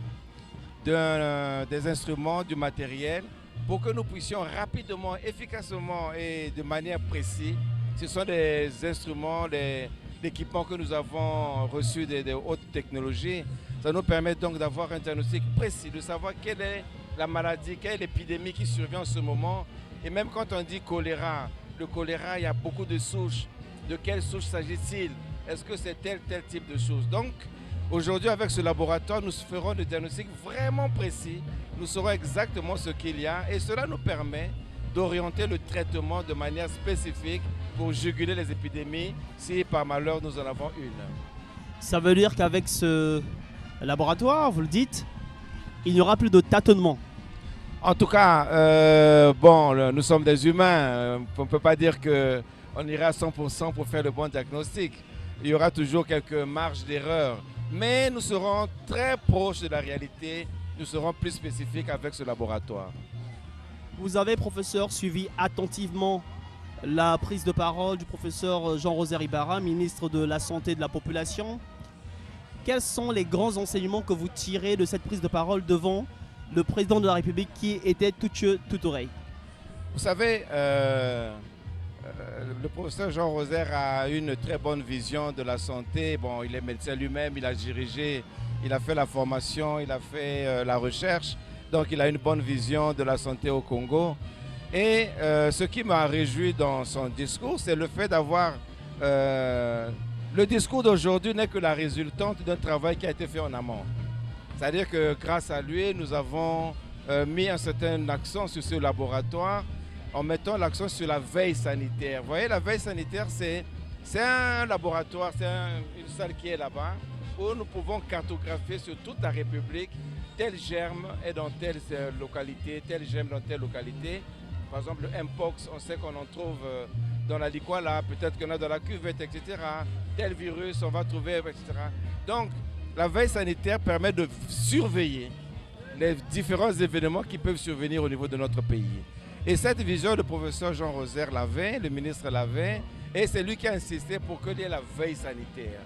des instruments, du matériel, pour que nous puissions rapidement, efficacement et de manière précise, ce sont des instruments, des équipements que nous avons reçus des hautes technologies. Ça nous permet donc d'avoir un diagnostic précis, de savoir quelle est la maladie, quelle est l'épidémie qui survient en ce moment. Et même quand on dit choléra, le choléra, il y a beaucoup de souches. De quelle souche s'agit-il? Est-ce que c'est tel type de chose? Donc, aujourd'hui, avec ce laboratoire, nous ferons des diagnostics vraiment précis. Nous saurons exactement ce qu'il y a et cela nous permet d'orienter le traitement de manière spécifique pour juguler les épidémies si par malheur nous en avons une. Ça veut dire qu'avec ce laboratoire, vous le dites, il n'y aura plus de tâtonnement. En tout cas, bon, nous sommes des humains. On ne peut pas dire qu'on ira à 100% pour faire le bon diagnostic. Il y aura toujours quelques marges d'erreur. Mais nous serons très proches de la réalité. Nous serons plus spécifiques avec ce laboratoire. Vous avez, professeur, suivi attentivement la prise de parole du professeur Jean-Rosaire Ibarra, ministre de la Santé et de la Population. Quels sont les grands enseignements que vous tirez de cette prise de parole devant le président de la République qui était tout yeux, tout oreille? Vous savez, le professeur Jean-Rosaire a une très bonne vision de la santé. Bon, il est médecin lui-même, il a dirigé, il a fait la formation, il a fait la recherche. Donc il a une bonne vision de la santé au Congo. Et ce qui m'a réjoui dans son discours, c'est le fait d'avoir... le discours d'aujourd'hui n'est que la résultante d'un travail qui a été fait en amont. C'est-à-dire que grâce à lui, nous avons mis un certain accent sur ce laboratoire en mettant l'accent sur la veille sanitaire. Vous voyez, la veille sanitaire, c'est un laboratoire, c'est une salle qui est là-bas, où nous pouvons cartographier sur toute la République tel germe est dans telle localité, tel germe dans telle localité. Par exemple, le Mpox, on sait qu'on en trouve dans la Likwala, peut-être qu'il y en a dans la cuvette, etc. Tel virus, on va trouver, etc. Donc, la veille sanitaire permet de surveiller les différents événements qui peuvent survenir au niveau de notre pays. Et cette vision, le professeur Jean-Rosaire l'avait, le ministre l'avait, et c'est lui qui a insisté pour qu'il y ait la veille sanitaire.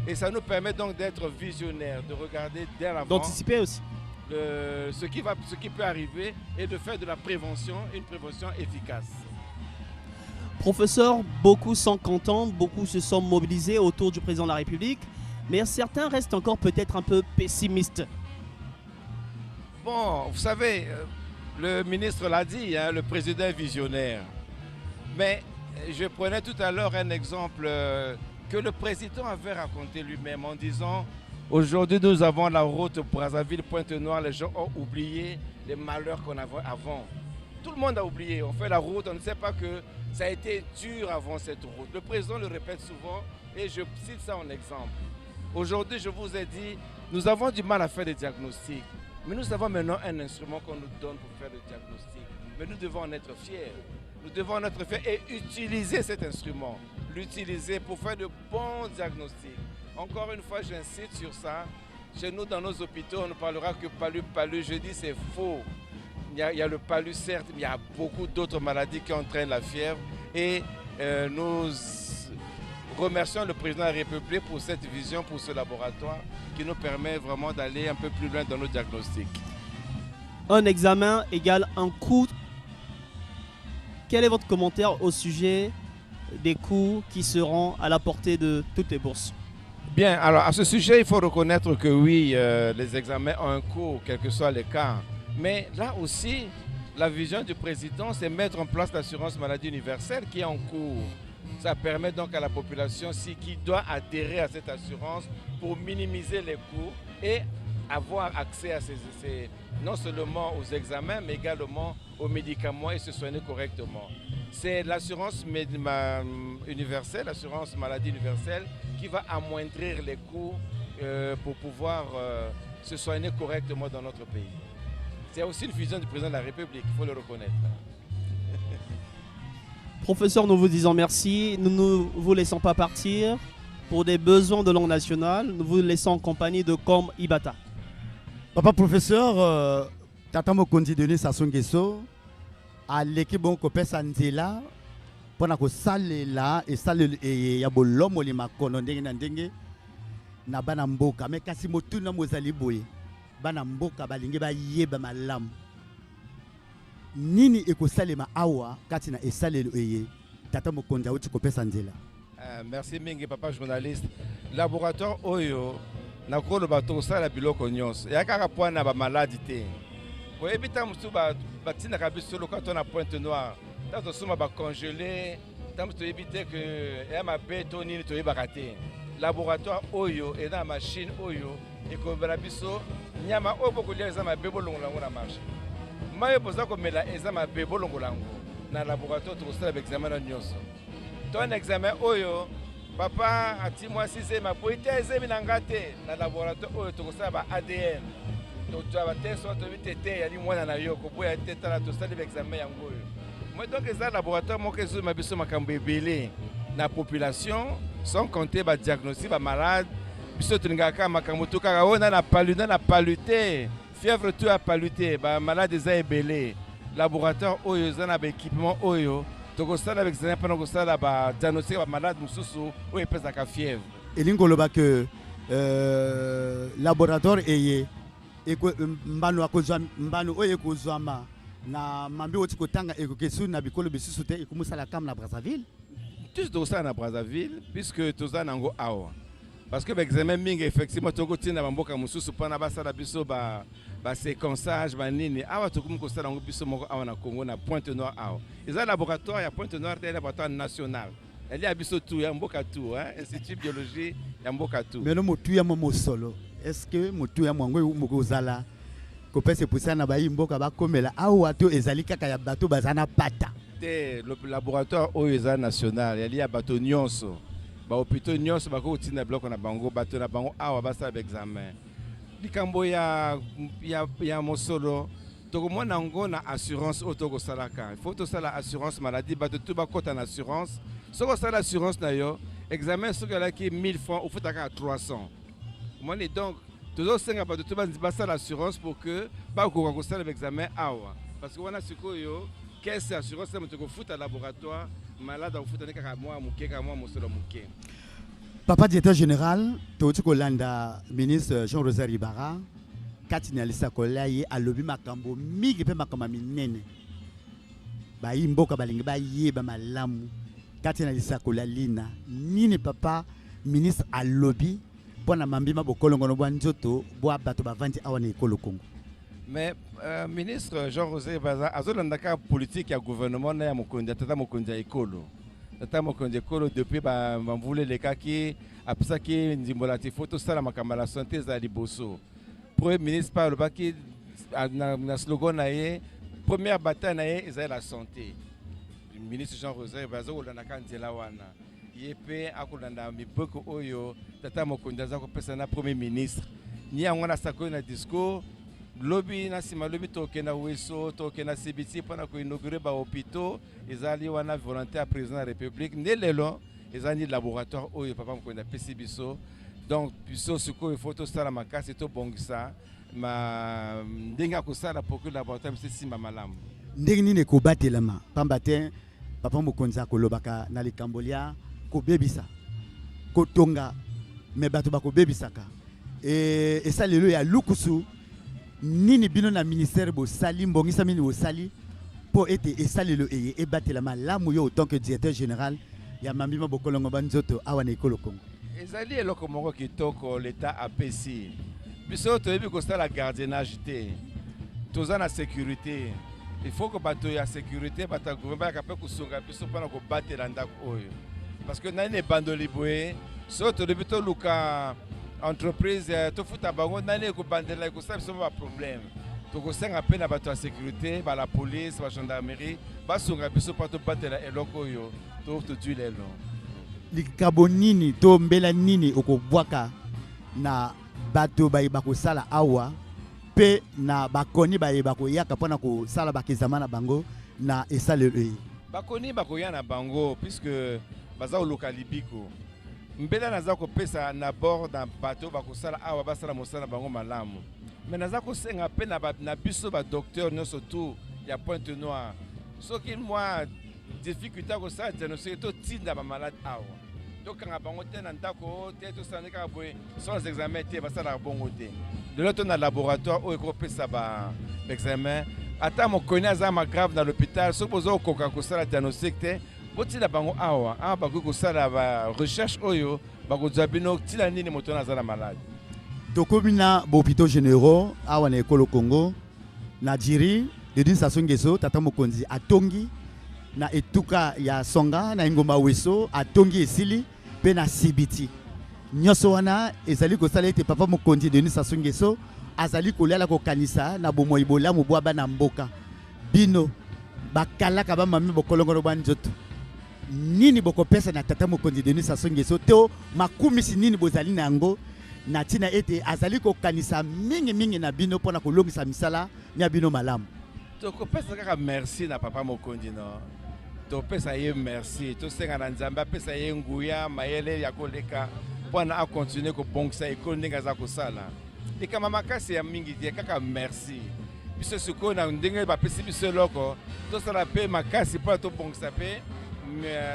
Et ça nous permet donc d'être visionnaires, de regarder dès l'avant. D'anticiper aussi. Ce qui peut arriver et de faire de la prévention une prévention efficace. Professeur, beaucoup sont contents, beaucoup se sont mobilisés autour du président de la République, mais certains restent encore peut-être un peu pessimistes. Bon, vous savez, le ministre l'a dit, hein, le président est visionnaire. Mais je prenais tout à l'heure un exemple que le président avait raconté lui-même en disant « Aujourd'hui, nous avons la route Brazzaville-Pointe-Noire, les gens ont oublié les malheurs qu'on avait avant. » Tout le monde a oublié, on fait la route, on ne sait pas que ça a été dur avant cette route. Le président le répète souvent et je cite ça en exemple. Aujourd'hui, je vous ai dit, nous avons du mal à faire des diagnostics, mais nous avons maintenant un instrument qu'on nous donne pour faire le diagnostic. Mais nous devons en être fiers. Nous devons en être fiers et utiliser cet instrument. L'utiliser pour faire de bons diagnostics. Encore une fois, j'insiste sur ça. Chez nous, dans nos hôpitaux, on ne parlera que palu. Je dis c'est faux. Il y a le palu, certes, mais il y a beaucoup d'autres maladies qui entraînent la fièvre. Et nous remercions le président de la République pour cette vision, pour ce laboratoire qui nous permet vraiment d'aller un peu plus loin dans nos diagnostics. Un examen égale un coût. Quel est votre commentaire au sujet des coûts qui seront à la portée de toutes les bourses? Bien, alors à ce sujet, il faut reconnaître que oui, les examens ont un coût, quel que soit le cas. Mais là aussi, la vision du président, c'est mettre en place l'assurance maladie universelle qui est en cours. Ça permet donc à la population qui doit adhérer à cette assurance pour minimiser les coûts et avoir accès à non seulement aux examens, mais également aux médicaments et se soigner correctement. C'est l'assurance universelle, l'assurance maladie universelle, qui va amoindrir les coûts pour pouvoir se soigner correctement dans notre pays. C'est aussi une vision du président de la République, il faut le reconnaître. Professeur, nous vous disons merci. Nous ne vous laissons pas partir. Pour des besoins de langue nationale, nous vous laissons en compagnie de Com Ibata. Papa professeur, Tata Mokonzi Denis Sassou Nguesso, à l'équipe bon copé Sanzela, pendant que salela et salela et yabo l'homme li makono ndenge na ndenge na bana mboka mais kasi motuna mozali boye bana mboka balingi ba yeba malamu nini ekosalema awa kati na esalelo eye Tata Mokonzi auti copé Sanzela. Merci mingi papa journaliste. Laboratoire Oyo na ko lo bato sala biloko nyonso ya kaka pwana ba maladie te. Pour éviter musu ba batina kabiso lokato na Pointe Noire. Tato suma ba congeler, tam to éviter que ya ma bétonine to ibakate. Laboratoire Oyo et na machine Oyo et ko bala biso nyama oboko lia za ma bebo longolango na marché. Mayo poza ko mela eza ma bebo longolango na laboratoire to sala examen na nyonso. Ton examen Oyo papa ati moi 6e ma poiteze minangate na laboratoire Oyo to sala ba ADN. Donc tu as été soit tu étais ali mwana na yo ko boya teta na to sala examen yango Oyo. Moi donc les laboratoires mo kezo ma biso makambo ebele na population sans compter ba diagnostic ba malade biso tuningaka makambo to kaka ona na palute fièvre tu a palute ba malade za ebele laboratoire Oyo za na ba équipement Oyo tokosala avec examen pendant kosala ba diagnostic ba malade mususu oyo epesaka fièvre elingoloba que laboratoire eye eko mbano akozwa mbano oyo ekozwama na mambi oti kotanga ekokesu na bikolo bisusu te ekomusala kam na Brazzaville tous tokosala na Brazzaville puisque toza nango awa parce que l'examen mingi effectivement tokotina bamboka mususu mpona basala biso ba séquençage banini awa tokomi kosala yango biso moko awa na Congo na Pointe Noire awa eza laboratoire ya Pointe Noire te laboratoire national elle ya biso tout ya mboka tout institut biologie ya mboka tout mais no motu ya momo solo est-ce que motu ya mwango mokozala ko pese pusana ba mboka bakomela awa to ezali kaka ya bato bazana pata te le laboratoire oyo eza national elle ya bato nyonso ba hôpitaux nyonso bakotina bloc na bango bato na bango awa basala examen likambo ya mosolo tokomona ngo na assurance auto salaka il faut to sala assurance maladie bato tout bakota na assurance soko sala assurance na yo examen soko la ki 1000 francs ou futaka 300 moi donc toujours senga bato tout basala assurance pour que bakoka ko sala examen awa parce que wana sikoyo caisse assurance ça motoko futa laboratoire malade au futa kaka moi mukeka moi mosolo muke. Papa directeur général toti kolanda ministre Jean-Rosaire Ibara katina lisa kolaye alobi makambo mingi pe makambo minene ba mboka balingi ba yeba malamu katina lisa kolalina nini papa ministre alobi pona mambima bokolongo no bwa nzoto bwa bato bavandi awa na ekolo Congo. Mais ministre Jean-Rosaire Ibara azolandaka politique ya gouvernement na ya mokonzi tata mokonzi ekolo. Tata mokonzi ekolo depuis ba mvule lekaki apesaki ndimbolati photo sala makambo la santé za liboso. Premier ministre parle baki na slogan na ye première bataille na ye eza la santé. Le ministre Jean-Rosaire Ibara azolandaka nzela wana. Yepe akolanda miboko oyo tata mokonzi azako pesa na premier ministre. Ni yango na sakoyo na discours lobby na sima lobby toke na weso toke na CBC pona ko inaugurer ba hôpitaux ezali wana volontaire président de la République nelelo ezali laboratoire oyo papa mkonda pesi biso donc biso siko il faut to sala makasi to bongisa ma ndenga ko sala pour que laboratoire se simba malamu ndenge nini ko batelama pamba te papa mokonza ko lobaka na likambolia ko bebisa kotonga mais bato bako bebisaka et ça lelo ya lukusu nini bino na ministère bo sali mbongisa mini bo sali pour être et ça lelo et batela malamu yo autant que directeur général ya mambima bokolongo banzoto awa na ekolo Congo ezali eloko moko kitoko l'état apesi biso toyebi kosala gardiennage te toza na sécurité il faut que bato ya sécurité bata gouvernement ya pe kusunga biso mpona kobatela ndako oyo parce que nani ebandoli boye so toyebi toluka entreprise tofuta bango nani ekobandela ekosala biso ba problème tokosenga mpe na bato ya sécurité bala police ba gendarmerie basunga biso mpo tobatela eloko oyo totui lelo likabo nini to mbela nini okobwaka na bato bayeba kosala awa pe na bakoni bayeba koyaka mpona kosala bakezama na bango na esalelo bakoni bakoya na bango puisque baza koluka libiko mbela naza kopesa na bord na bato bakosala awa basala mosala na bango malamu mais naza kosenga mpe na biso badocteur nyonso tu ya Pointe Noire soki mwa difficulté ya kosala diagnostic totinda bamalade awa tokanga bango te na ndako te tosala kaka boye sans examen te basalaka bongo te lelo to na laboratoire oyo ekopesa baexamen ata mokoni aza magrave na l'hôpital soki boza kokoka kosala diagnostic te botinda bango awa bakoki kosala barecherche oyo bakozwa bino tina nini moto wana aza na malade tokomi na bahôpitaux généraux awa na ekolo Congo na Djiri Denis Sassou Nguesso tata mokonzi atongi na etuka ya Songa na Ngoma Weso atongi esili pe na Sibiti nyonso wana ezali kosala ete papa mokonzi Denis Sassou Nguesso azali kolela kokanisa na bomoi bolamu bwa bana mboka bino bakalaka bamami bokolongono bwa nzoto nini bokopesa na tata mokonzi Denis Sassou Nguesso to makumisi nini bozali na yango na tina ete azali kokanisa mingi na bino mpona kolongisa misala nya bino malamu tokopesa kaka merci na papa mokonzi no topesa ye merci tosenga na nzambe apesa ye nguya mayele ya koleka mpona akontinue kobongisa ekolo ndenge aza kosala likama makasi ya mingi te kaka merci biso sikoyo na ndenge bapesi biso eloko tosala mpe makasi mpona tobongisa mpe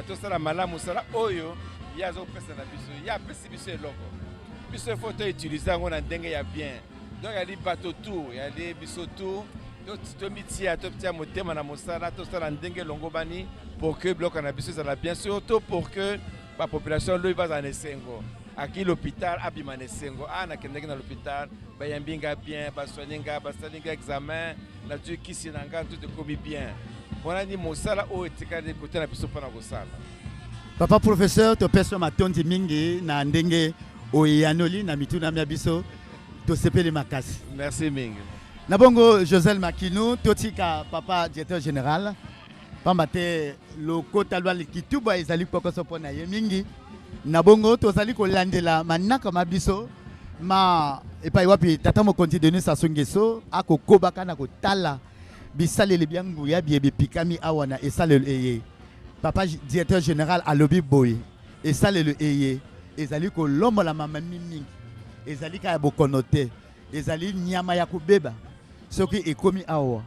tosala malamu osala oyo ye azopesa na biso ye apesi biso eloko biso efo toutilize yango na ndenge ya bien donc yali bato tu yali biso tu tomitia totia motema na mosala tosala ndenge elongo bani pour que biloko na biso ezala bien surtout pour que bapopulation loyi bazala na esengo aki l'hôpital abima na esengo nakendeki na l'hôpital bayambi nga bien basoigne nga basali nga examen nazwi kisi na nga tout ekomi bien wana ni mosala oyo etikali kote na biso mpona kosala papa professeur topesa matondi mingi na ndenge oyanoli na mituna mia biso tosepeli makasi merci mingi na bongo Josel Makinou totika papa directeur général pamba te lokota lwa likituba ezali kokoso pona ye mingi na bongo tozali kolandela manaka mabiso ma epai wapi tata mokonzi Denis Sassou Nguesso akokobaka na kotala bisaleli byangu ya biebe pikami awana esalelo eye papa directeur général alobi boy esalelo eye ezali kolombola mama mingi ezali kaya bokonote ezali nyama ya kubeba soki ekomi awa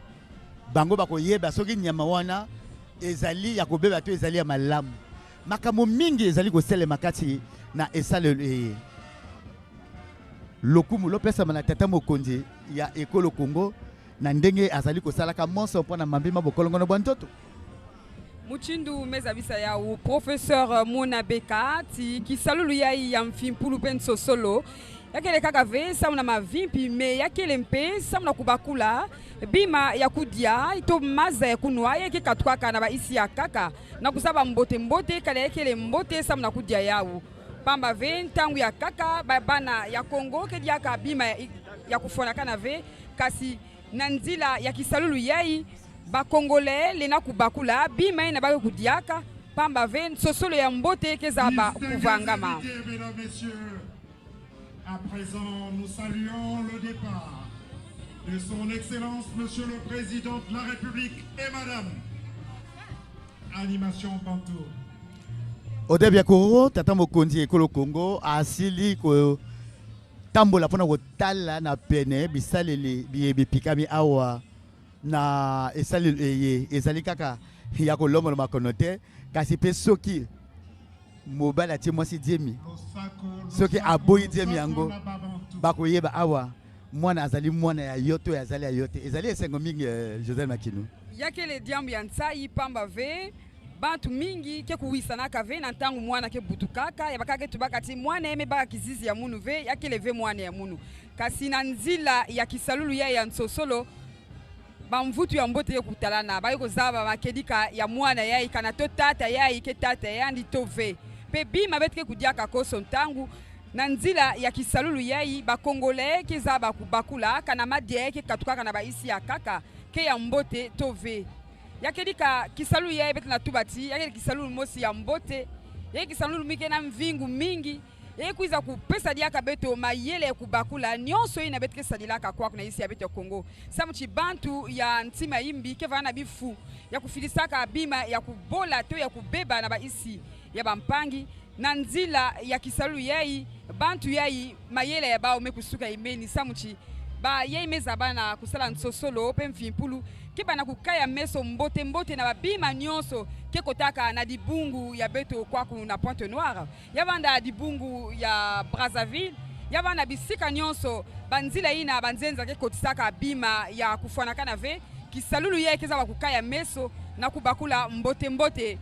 bango bakoyeba soki nyama wana ezali ya kobeba to ezali ya malamu makambo mingi ezali koselema kati na esalelo eye lokumu lopesama na tata mokonzi ya ekolo Congo na ndenge azali kosalaka monso mpona mambima bokolongono bwa ntoto Muchindu mezabisa ya u professeur Mona Beka ti kisalulu ya mfimpulu penso solo yakele kaka ve samuna mavimpi me yakele mpe samuna kubakula bima ya kudia ito maza ya kunwa yake katwaka na ba isi ya kaka na kusaba mbote kale yakele mbote samuna kudia yawu pamba ve ntangu ya kaka bana ya Kongo ke diaka bima ya kufona kana ve kasi nanzila ya kisalulu yai ba Congolais lena kubakula bima ina ba kudiaka pamba ve sosolo ya mbote keza ba kuvangama. À présent, nous saluons le départ de son Excellence, Monsieur le Président de la République et Madame. Animation Bantou. Odebia Koro, tata mokonzi ekolo Congo, asili ko tambola pona kotala na pene bisaleli biyebi pikami awa na esaleli eye ezali kaka ya kolombo na makonote kasi pe soki mobile atie mwasi diemi soki aboyi diemi yango bakoyeba awa mwana azali mwana ya yoto ya azali ya yote ezali esengo mingi Josel Makinu yakele diambu ya nsai pamba ve bantu mingi ke kuwisanaka ve na ntangu mwana ke butukaka ya bakake tubaka ti mwana eme baka kizizi ya munu ve yakele ve mwana ya munu kasi na nzila ya kisalulu ya nsosolo bamvutu ya mbote ye kutalana bayi kozaba makedika ya mwana yai kana to tata yai ke tata yandi to ve pe bima betike kudiaka koso ntangu na nzila ya kisalulu yai bakongole ke zaba kubakula kana madie ke katukaka na baisi ya kaka ke ya mbote to ve yakedika kisalulu yai beti na tubati yakedi kisalulu mosi ya mbote yai kisalulu mike na mvingu mingi e kuiza kupesa diaka beto mayele kubakula nyonso ina betike sadilaka kwa kuna isi ya beto Kongo samuchi bantu ya ntima imbi ke vana bifu ya kufilisaka bima ya kubola to ya kubeba na baisi ya bampangi na nzila ya kisalu yai bantu yai mayele ya bao mekusuka imeni samuchi ba yai meza bana kusala nsosolo pe mfimpulu ke bana kukaya meso mbote mbote na babima nyonso ke kotaka na dibungu ya beto kwaku na Pointe Noire yabanda dibungu ya Brazzaville yabana bisika nyonso banzila ina banzenza ke kotisaka bima ya kufuanaka na ve kisalulu yai keza bakukaya meso na kubakula mbote mbote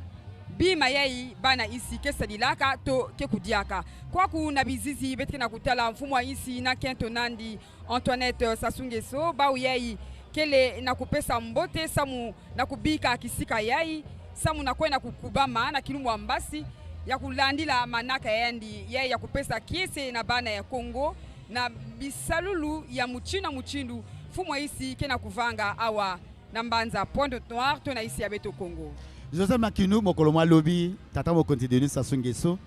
bima yai bana isi ke sadilaka to ke kudiaka kwaku na bizizi betike na kutala mfumo isi na Kento Nandi Antoinette Sassou Nguesso bau yai kele na kupesa mbote samu na kubika kisika yai samu na kwenda kukubama na kilumu ambasi ya kulandila manaka yandi yai ya kupesa kiese na bana ya Kongo na bisalulu ya muchina muchindu fumo isi ke na kuvanga awa na mbanza Pointe Noire to na isi ya beto Kongo. Josel Makinu mokolo mwa lobi tata mokonzi Denis Sassou Nguesso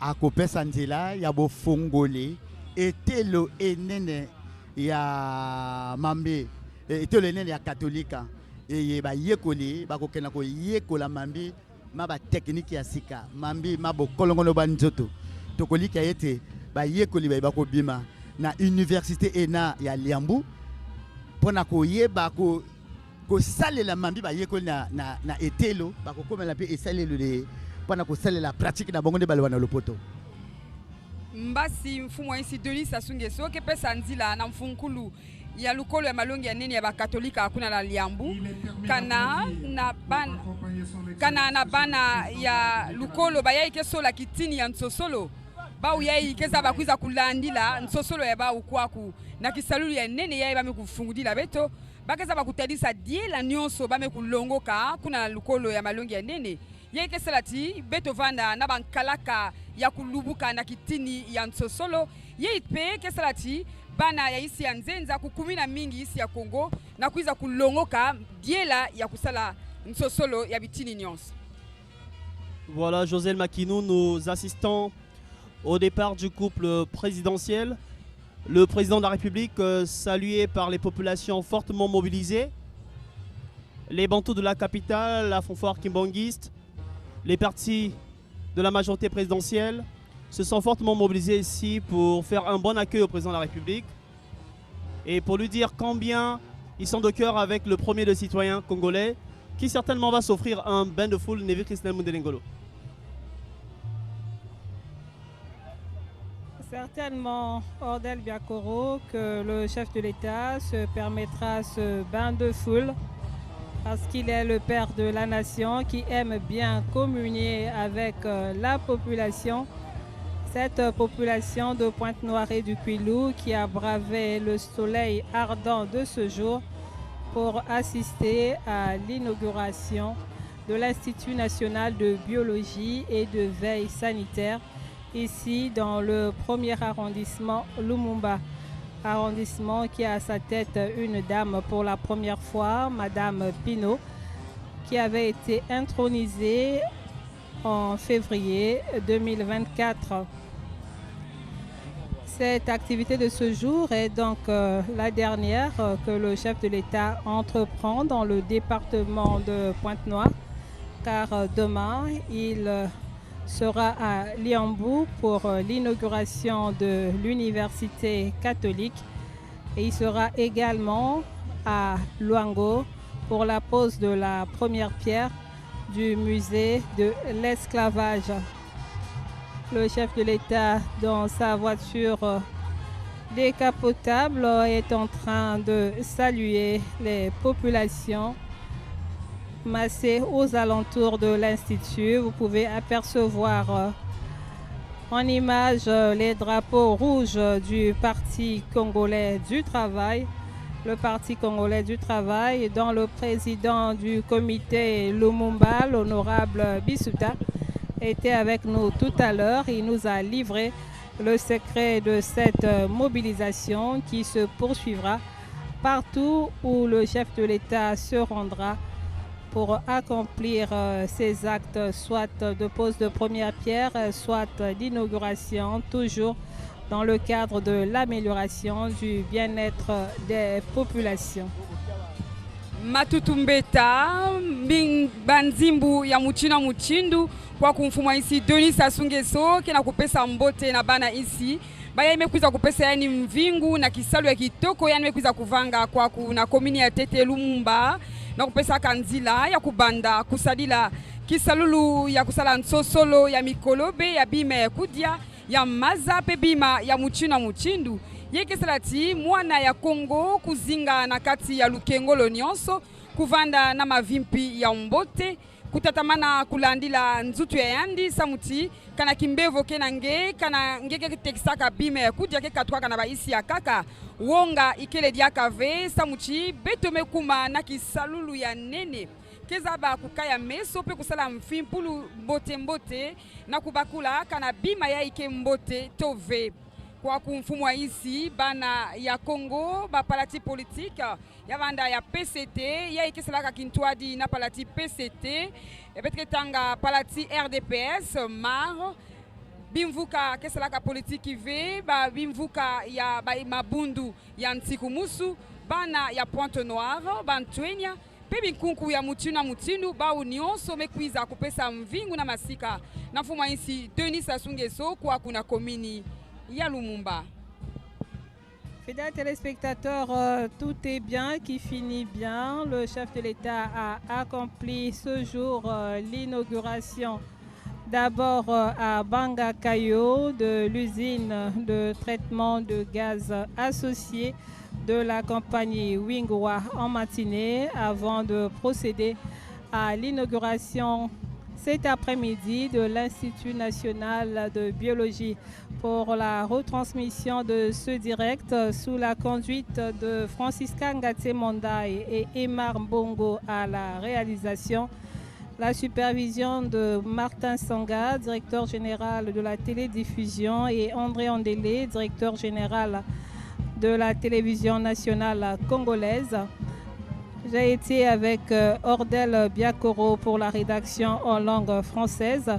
akopesa nzela ya bofongole etelo enene ya mambe etelo enene ya katolika eye ba yekoli bakokena ko yekola mambe maba technique ya sika mambe mabo kolongono banjoto tokolika ete ba yekoli ba kobima na université ENA ya Liambu pona ko yeba ko salela mambi ba yekoli na etelo bakokomela pe esalelo le pona ko salela pratique na bango de balwa na lopoto mbasi mfumo isi Denis Sassou Nguesso ke pesa nzila na mfunkulu ya lukolo ya malongi ya nene ya bakatolika akuna la Liambu kana na bana ya lukolo bayai ke sola kitini ya nsosolo bau yai keza bakwiza kulandila nsosolo ya bau kwaku na kisalulu ya nene yai bame kufungudila beto bakeza bakutadisa diela nyonso bame kulongoka kuna lukolo ya malongi ya nene yeke selati beto vanda na bankalaka ya kulubuka na kitini ya nsosolo yeipe keselati bana ya isi ya nzenza kukumina mingi isi ya Kongo na kuiza kulongoka diela ya kusala nsosolo ya bitini nyonso. Voilà, Josel Makinu, nous assistons au départ du couple présidentiel. Le président de la République salué par les populations fortement mobilisées. Les Bantous de la capitale, la fanfare kimbangiste, les partis de la majorité présidentielle se sont fortement mobilisés ici pour faire un bon accueil au président de la République et pour lui dire combien ils sont de cœur avec le premier des citoyens congolais qui certainement va s'offrir un bain de foule Nevi Christian Mundelengolo. Certainement, Ordel Biakoro, que le chef de l'État se permettra ce bain de foule parce qu'il est le père de la nation qui aime bien communier avec la population. Cette population de Pointe-Noire et du Kwilu qui a bravé le soleil ardent de ce jour pour assister à l'inauguration de l'Institut national de biologie et de veille sanitaire ici dans le premier arrondissement Lumumba. Arrondissement qui a à sa tête une dame pour la première fois, Madame Pinault, qui avait été intronisée en février 2024. Cette activité de ce jour est donc la dernière que le chef de l'État entreprend dans le département de Pointe-Noire, car demain, il sera à Liambu pour l'inauguration de l'université catholique et il sera également à Luango pour la pose de la première pierre du musée de l'esclavage. le chef de l'État dans sa voiture décapotable est en train de saluer les populations massées aux alentours de l'Institut. Vous pouvez apercevoir en image les drapeaux rouges du Parti congolais du travail. Le Parti congolais du travail, dont le président du comité Lumumba, l'honorable Bisuta, était avec nous tout à l'heure. Il nous a livré le secret de cette mobilisation qui se poursuivra partout où le chef de l'État se rendra pour accomplir ses actes, soit de pose de première pierre, soit d'inauguration, toujours dans le cadre de l'amélioration du bien-être des populations. Matutumbeta banzimbu ya muchina muchindu kwa kumfumwa isi Denis Sassou Nguesso kena kupesa mbote na bana isi baya imekuza kupesa yani mvingu na kisalu ya kitoko yani imekuza kuvanga kwa kuna komini ya Tete Lumumba na kupesa kanzila ya kubanda kusadila kisalulu ya kusala nsosolo ya mikolobe ya bima ya kudia ya mazape bima ya muchina muchindu yeke salati mwana ya Kongo kuzinga na kati ya lukengolo nyonso kuvanda na mavimpi ya mbote kutatamana kulandila nzutu ya yandi samuti kana kimbevo kenange kana ngeke tekisaka bima ya kudia ke katwa kana baisi ya kaka wonga ikele diaka ve samuti betome kuma na kisalulu ya nene kezaba kukaya meso pe kusala mfimpulu mbote na kubakula kana bima ya ike mbote tove kwa kumfumwa isi bana ya Congo ba palati politique ya banda ya PCT ya ike selaka kintwadi na palati PCT ebetretanga palati RDPS mar bimvuka keselaka politique ve ba bimvuka ya ba mabundu ya Ntikumusu bana ya Pointe Noire bantwenya pebi kunku ya mutina mutinu ba unionso mekwiza kupesa mvingu na masika na mfumwa isi Denis Sassou Nguesso kwa kuna komini ya Lumumba. Fidèles téléspectateurs, tout est bien qui finit bien. Le chef de l'État a accompli ce jour l'inauguration d'abord à Bangakayo de l'usine de traitement de gaz associée de la compagnie Wingwa en matinée avant de procéder à l'inauguration cet après-midi de l'Institut national de biologie pour la retransmission de ce direct sous la conduite de Francisca Ngate Mondaï et Emar Mbongo à la réalisation, la supervision de Martin Sanga, directeur général de la télédiffusion, et André Andélé, directeur général de la télévision nationale congolaise. J'ai été avec Ordel Biakoro pour la rédaction en langue française,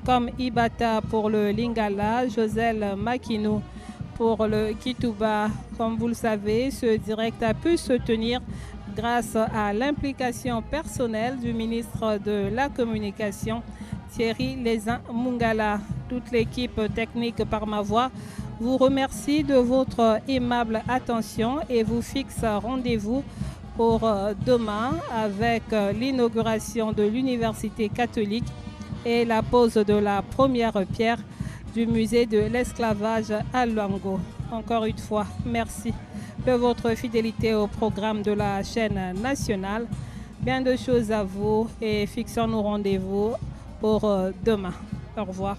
comme Ibata pour le Lingala, Josel Makinou pour le Kituba. Comme vous le savez, ce direct a pu se tenir grâce à l'implication personnelle du ministre de la Communication, Thierry Lézin Mungala. Toute l'équipe technique par ma voix vous remercie de votre aimable attention et vous fixe rendez-vous pour demain avec l'inauguration de l'Université catholique et la pose de la première pierre du musée de l'esclavage à Luango. Encore une fois, merci de votre fidélité au programme de la chaîne nationale. Bien de choses à vous et fixons nos rendez-vous pour demain. Au revoir.